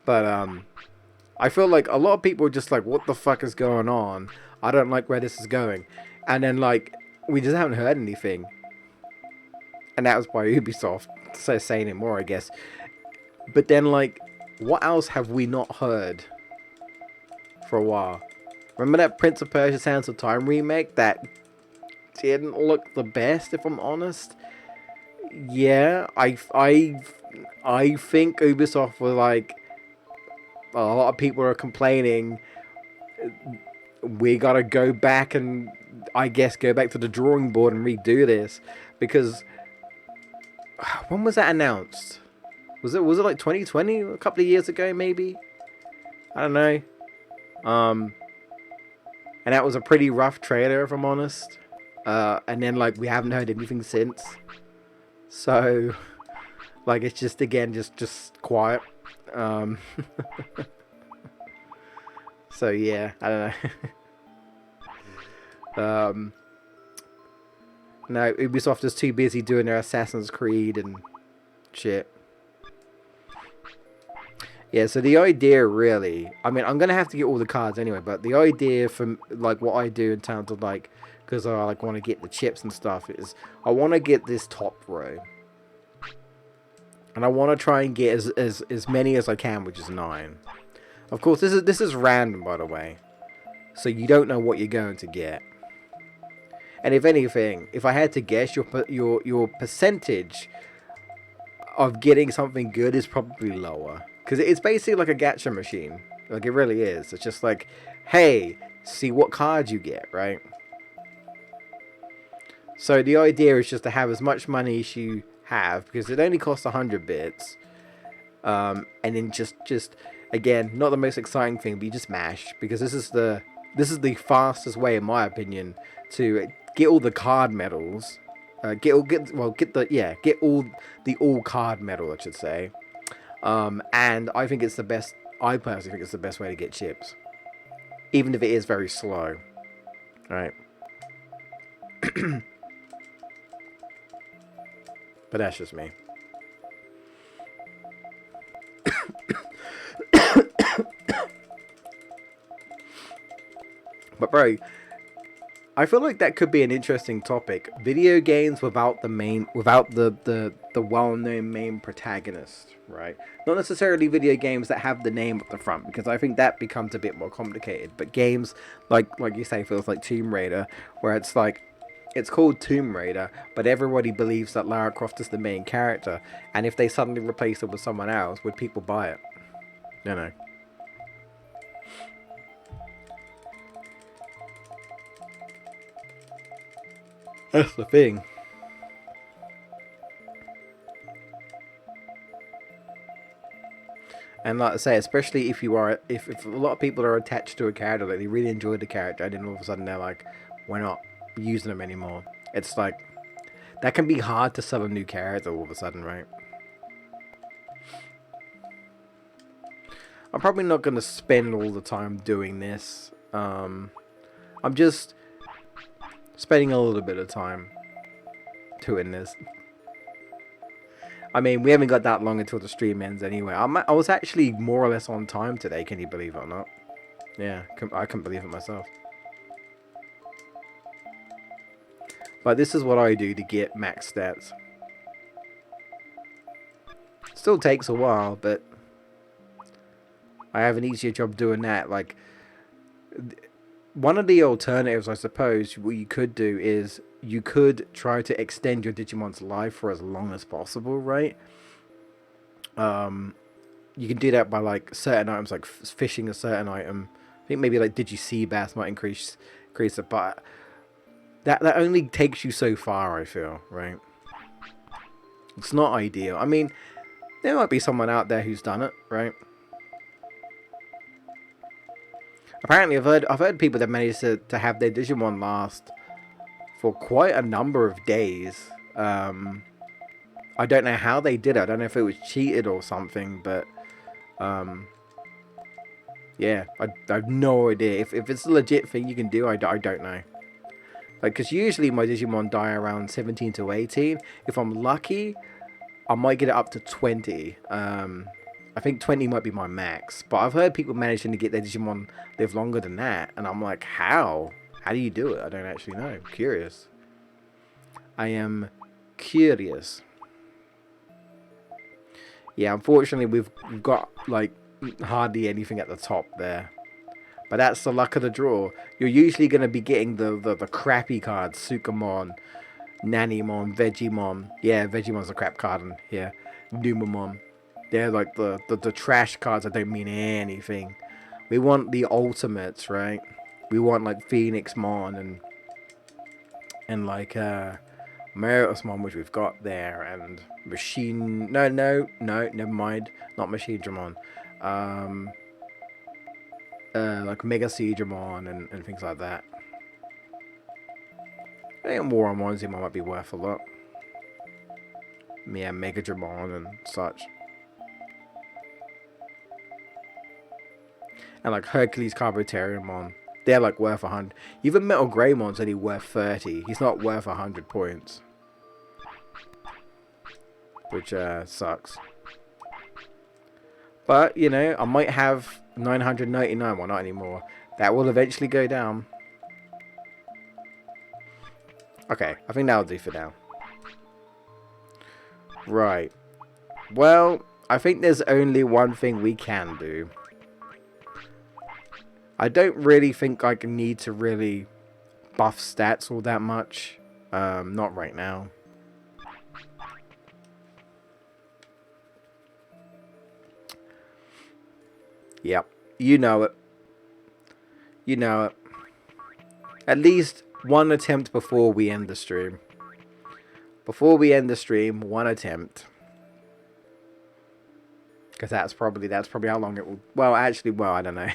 But I feel like a lot of people are just like, what the fuck is going on? I don't like where this is going. And then like we just haven't heard anything. And that was by Ubisoft, so saying it more, I guess. But then, like, what else have we not heard for a while? Remember that Prince of Persia: Sands of Time remake that didn't look the best, if I'm honest? Yeah, I think Ubisoft was like, a lot of people are complaining, we gotta go back and, I guess, go back to the drawing board and redo this, because when was that announced? Was it like 2020? A couple of years ago, maybe? I don't know. And that was a pretty rough trailer, if I'm honest. And then like we haven't heard anything since. So like it's just again just quiet. Um, so yeah, I don't know. No, Ubisoft is too busy doing their Assassin's Creed and shit. Yeah, so the idea really, I mean, I'm gonna have to get all the cards anyway, but the idea for like what I do in terms of like, because I like want to get the chips and stuff is, I want to get this top row, and I want to try and get as many as I can, which is 9. Of course, this is random, by the way, so you don't know what you're going to get. And if anything, if I had to guess, your percentage of getting something good is probably lower. Because it's basically like a gacha machine. Like, it really is. It's just like, hey, see what cards you get, right? So the idea is just to have as much money as you have, because it only costs 100 bits. And then just again, not the most exciting thing, but you just mash, because this is the fastest way, in my opinion, to get all the card medals. Get all the card medal, I should say. And I think it's the best. I personally think it's the best way to get chips, even if it is very slow. Right. But that's just me. But bro, I feel like that could be an interesting topic. Video games without the well-known main protagonist, right? Not necessarily video games that have the name at the front, because I think that becomes a bit more complicated. But games like you say, feels like Tomb Raider, where it's like it's called Tomb Raider, but everybody believes that Lara Croft is the main character, and if they suddenly replace it with someone else, would people buy it? You know. That's the thing. And like I say, especially if you are, if a lot of people are attached to a character, like they really enjoy the character, and then all of a sudden they're like, we're not using them anymore. It's like, that can be hard to sell a new character all of a sudden, right? I'm probably not going to spend all the time doing this. I'm just spending a little bit of time doing this. I mean, we haven't got that long until the stream ends anyway. I was actually more or less on time today, can you believe it or not? Yeah, I couldn't believe it myself. But this is what I do to get max stats. Still takes a while, but I have an easier job doing that. Like, one of the alternatives, I suppose, what you could do is you could try to extend your Digimon's life for as long as possible, right? You can do that by like certain items, like fishing a certain item. I think maybe like Digi-Sea-Bass might increase it, but that only takes you so far, I feel, right? It's not ideal. I mean, there might be someone out there who's done it, right? Apparently, I've heard people that managed to have their Digimon last for quite a number of days. I don't know how they did it. I don't know if it was cheated or something, but yeah, I have no idea. If it's a legit thing you can do, I don't know. Like, because usually my Digimon die around 17 to 18. If I'm lucky, I might get it up to 20. I think 20 might be my max. But I've heard people managing to get their Digimon live longer than that. And I'm like, how? How do you do it? I don't actually know. I'm curious. I am curious. Yeah, unfortunately, we've got, like, hardly anything at the top there. But that's the luck of the draw. You're usually going to be getting the crappy cards. Sukamon, Nanimon, Vegemon. Yeah, Vegemon's a crap card in here. Numamon. They're like the trash cards that don't mean anything. We want the ultimates, right? We want like Phoenixmon and like Meritusmon, which we've got there, and Machine. No, never mind. Not Machine Dramon. like Mega Digimon and things like that. I think more on ones might be worth a lot. Yeah, Mega Digimon and such. And like Hercules Carboteriumon, they're like worth 100. Even Metal Greymon's only worth 30. He's not worth 100 points. Which sucks. But, you know, I might have 999, well not anymore. That will eventually go down. Okay, I think that'll do for now. Right. Well, I think there's only one thing we can do. I don't really think I need to really buff stats all that much. Not right now. Yep. You know it. You know it. At least one attempt before we end the stream. Before we end the stream, one attempt. Because that's probably how long it will. Well, actually, I don't know.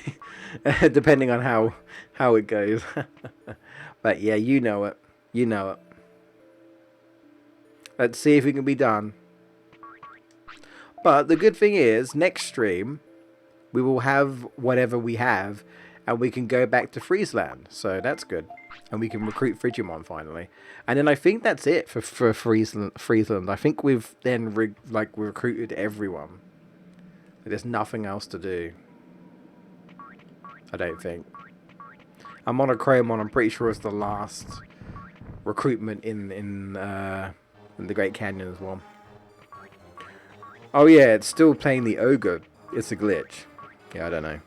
Depending on how it goes. But yeah, you know it. You know it. Let's see if it can be done. But the good thing is, next stream, we will have whatever we have, and we can go back to Friesland. So that's good. And we can recruit Frigimon finally. And then I think that's it for Friesland. I think we've then recruited everyone. There's nothing else to do. I don't think. I'm on a Chromon. I'm pretty sure it's the last recruitment in the Great Canyon as well. Oh yeah, it's still playing the ogre. It's a glitch. Yeah, I don't know.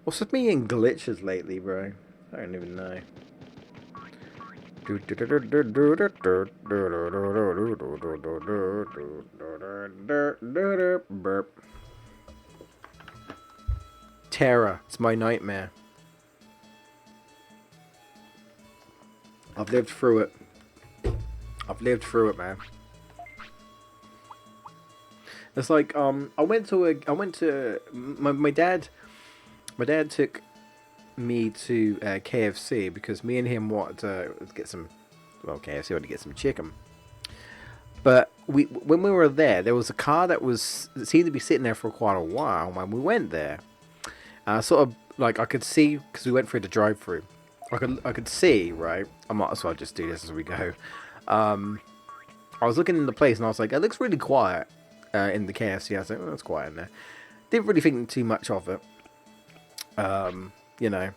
What's with me in glitches lately, bro? I don't even know. Burp. Terror. It's my nightmare. I've lived through it. I've lived through it, man. It's like my dad took me to KFC because me and him wanted to get some. Well, KFC wanted to get some chicken. But when we were there was a car that seemed to be sitting there for quite a while when we went there. Sort of like I could see because we went through the drive-through. I could see, right. I might as well just do this as we go. I was looking in the place and I was like, it looks really quiet in the KFC. I was like, oh, it's quiet in there. Didn't really think too much of it. You know.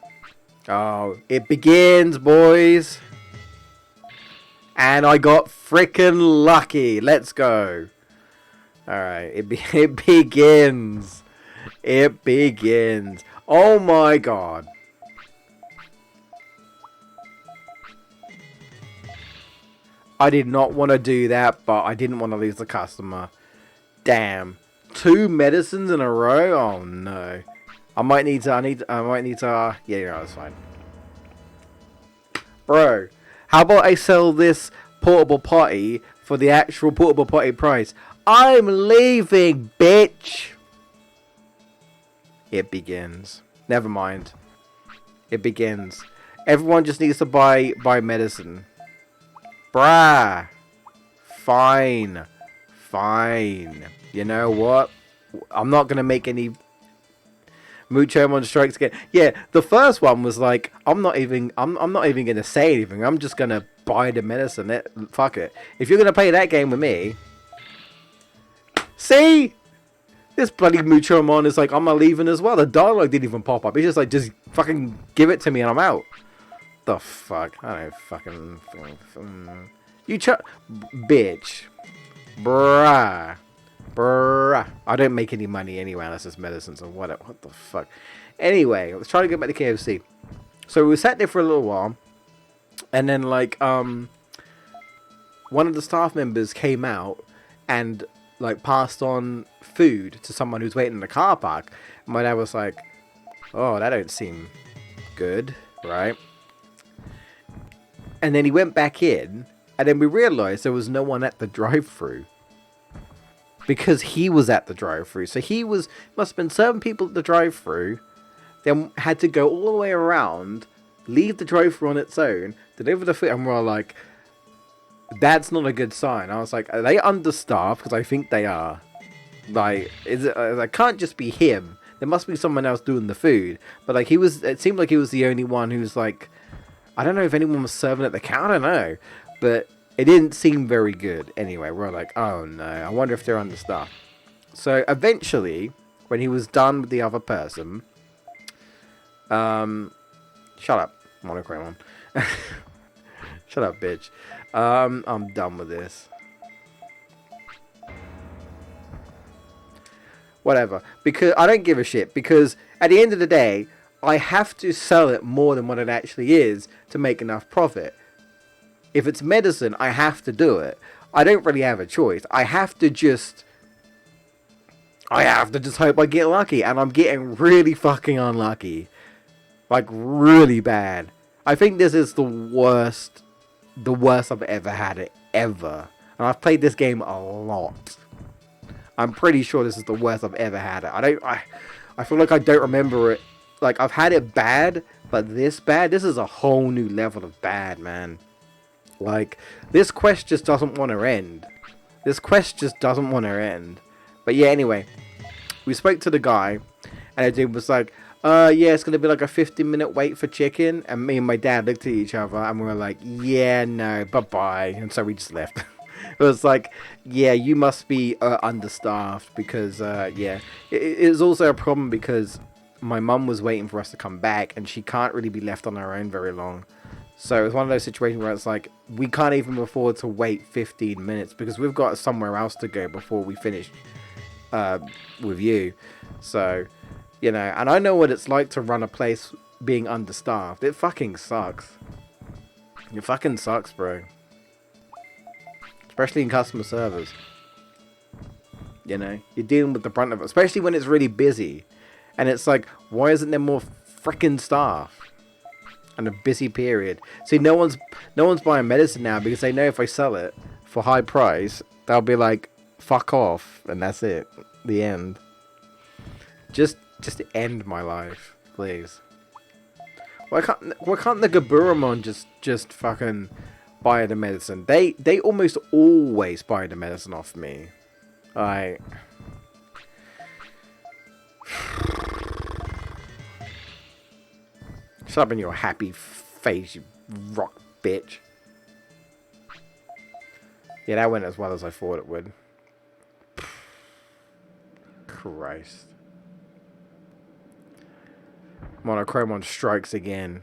Oh, it begins, boys. And I got frickin' lucky. Let's go. Alright, it begins. It begins. Oh my god. I did not want to do that, but I didn't want to lose the customer. Damn. 2 medicines in a row? Oh no. I might need to, yeah, that's fine. Bro, how about I sell this portable potty for the actual portable potty price? I'm leaving, bitch! It begins. Never mind. It begins. Everyone just needs to buy medicine. Bruh. Fine. Fine. You know what? I'm not going to make any Muchomon strikes again. Yeah, the first one was like, I'm not even going to say anything. I'm just going to buy the medicine. Fuck it. If you're going to play that game with me. See? This bloody Muchomon is like, I'm not leaving as well. The dialogue didn't even pop up. It's just like, just fucking give it to me and I'm out. The fuck? I don't fucking... You bitch. Bruh. Bruh. I don't make any money anyway unless it's medicines or whatever. What the fuck? Anyway, let's try to get back to KFC. So we sat there for a little while. And then like, one of the staff members came out and like passed on food to someone who's waiting in the car park. And my dad was like, oh, that don't seem good, right? And then he went back in, and then we realized there was no one at the drive-thru. because he was at the drive-through. So he must have been 7 people at the drive-through, then had to go all the way around, leave the drive-through on its own, deliver the food, and we're like, that's not a good sign. I was like, are they understaffed? Because I think they are. Like, it can't just be him. There must be someone else doing the food. But like, it seemed like he was the only one who's like, I don't know if anyone was serving at the counter. I don't know, but it didn't seem very good. Anyway, we're like, oh no, I wonder if they're understaffed. So eventually, when he was done with the other person, shut up, Monochrome. Shut up, bitch. I'm done with this. Whatever. Because I don't give a shit. Because at the end of the day, I have to sell it more than what it actually is to make enough profit. If it's medicine, I have to do it. I don't really have a choice. I have to just hope I get lucky. And I'm getting really fucking unlucky. Like, really bad. I think this is the worst I've ever had it, ever. And I've played this game a lot. I'm pretty sure this is the worst I've ever had it. I feel like I don't remember it. Like, I've had it bad, but this bad? This is a whole new level of bad, man. Like, this quest just doesn't want to end. This quest just doesn't want to end. But yeah, anyway. We spoke to the guy, and the dude was like, yeah, it's going to be like a 15-minute wait for chicken. And me and my dad looked at each other, and we were like, yeah, no, bye-bye. And so we just left. It was like, yeah, you must be understaffed because, yeah. It was also a problem because my mum was waiting for us to come back, and she can't really be left on her own very long. So it's one of those situations where it's like, we can't even afford to wait 15 minutes because we've got somewhere else to go before we finish with you. So, you know, and I know what it's like to run a place being understaffed. It fucking sucks. It fucking sucks, bro. Especially in customer service. You know, you're dealing with the brunt of it, especially when it's really busy. And it's like, why isn't there more freaking staff? And a busy period. See, no one's buying medicine now because they know if I sell it for high price, they'll be like, fuck off, and that's it. The end. Just end my life, please. Why can't the Gaburamon just fucking buy the medicine? They almost always buy the medicine off me. Like, shut up in your happy face, you rock bitch. Yeah, that went as well as I thought it would. Christ. Monochromon strikes again.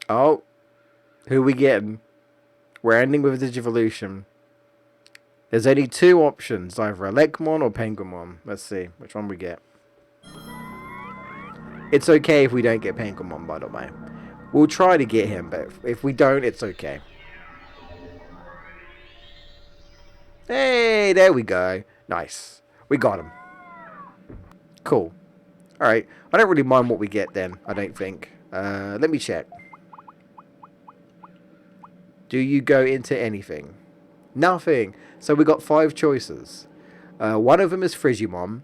Oh, who we getting? We're ending with a Digivolution. There's only 2 options, either Elecmon or Penguinmon. Let's see which one we get. It's okay if we don't get Penguinmon, by the way. We'll try to get him, but if we don't, it's okay. Hey, there we go. Nice. We got him. Cool. Alright. I don't really mind what we get then, I don't think. Let me check. Do you go into anything? Nothing. So we got 5 choices. One of them is Frigimon.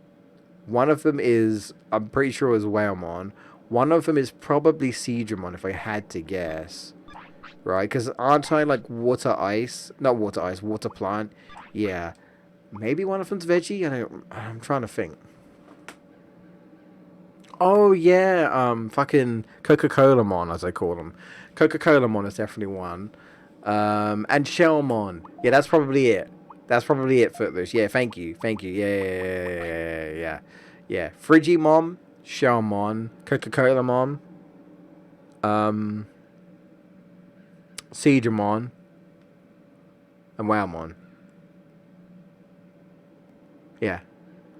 One of them is, I'm pretty sure, is Whalemon. One of them is probably Seedramon, if I had to guess. Right, because aren't I like water ice? Not water ice, water plant. Yeah. Maybe one of them's veggie? I'm trying to think. Oh, yeah, fucking Coca-Cola-mon, as I call them. Coca-Cola-mon is definitely one. And Shellmon. Yeah, that's probably it. That's probably it, Footloose. Yeah, thank you. Thank you. Yeah. Yeah. Frigimon, Shellmon, Coca-Cola-mon, Seedramon, and Wowmon. Yeah.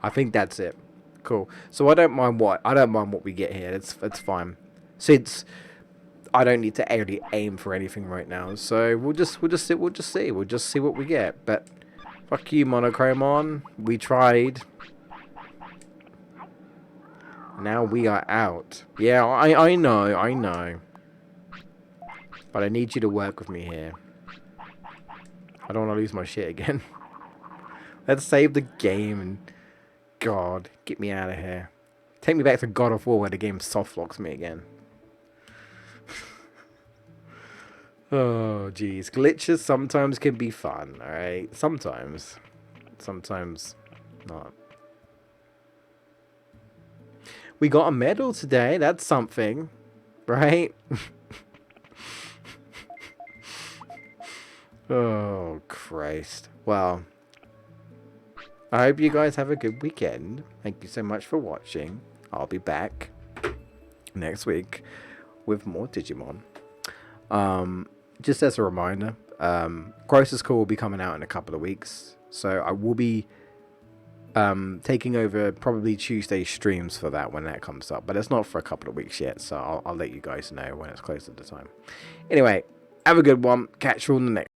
I think that's it. Cool. So I don't mind what we get here. It's fine. Since I don't need to really aim for anything right now, so we'll just see what we get. But fuck you, Monochromon. We tried. Now we are out. Yeah, I know. But I need you to work with me here. I don't want to lose my shit again. Let's save the game and God, get me out of here. Take me back to God of War where the game soft locks me again. Oh, jeez. Glitches sometimes can be fun, alright? Sometimes. Sometimes not. We got a medal today. That's something, right? Oh, Christ. Well, I hope you guys have a good weekend. Thank you so much for watching. I'll be back next week with more Digimon. Just as a reminder, Grocer's Call will be coming out in a couple of weeks. So I will be taking over probably Tuesday streams for that when that comes up. But it's not for a couple of weeks yet. So I'll let you guys know when it's close to the time. Anyway, have a good one. Catch you on the next.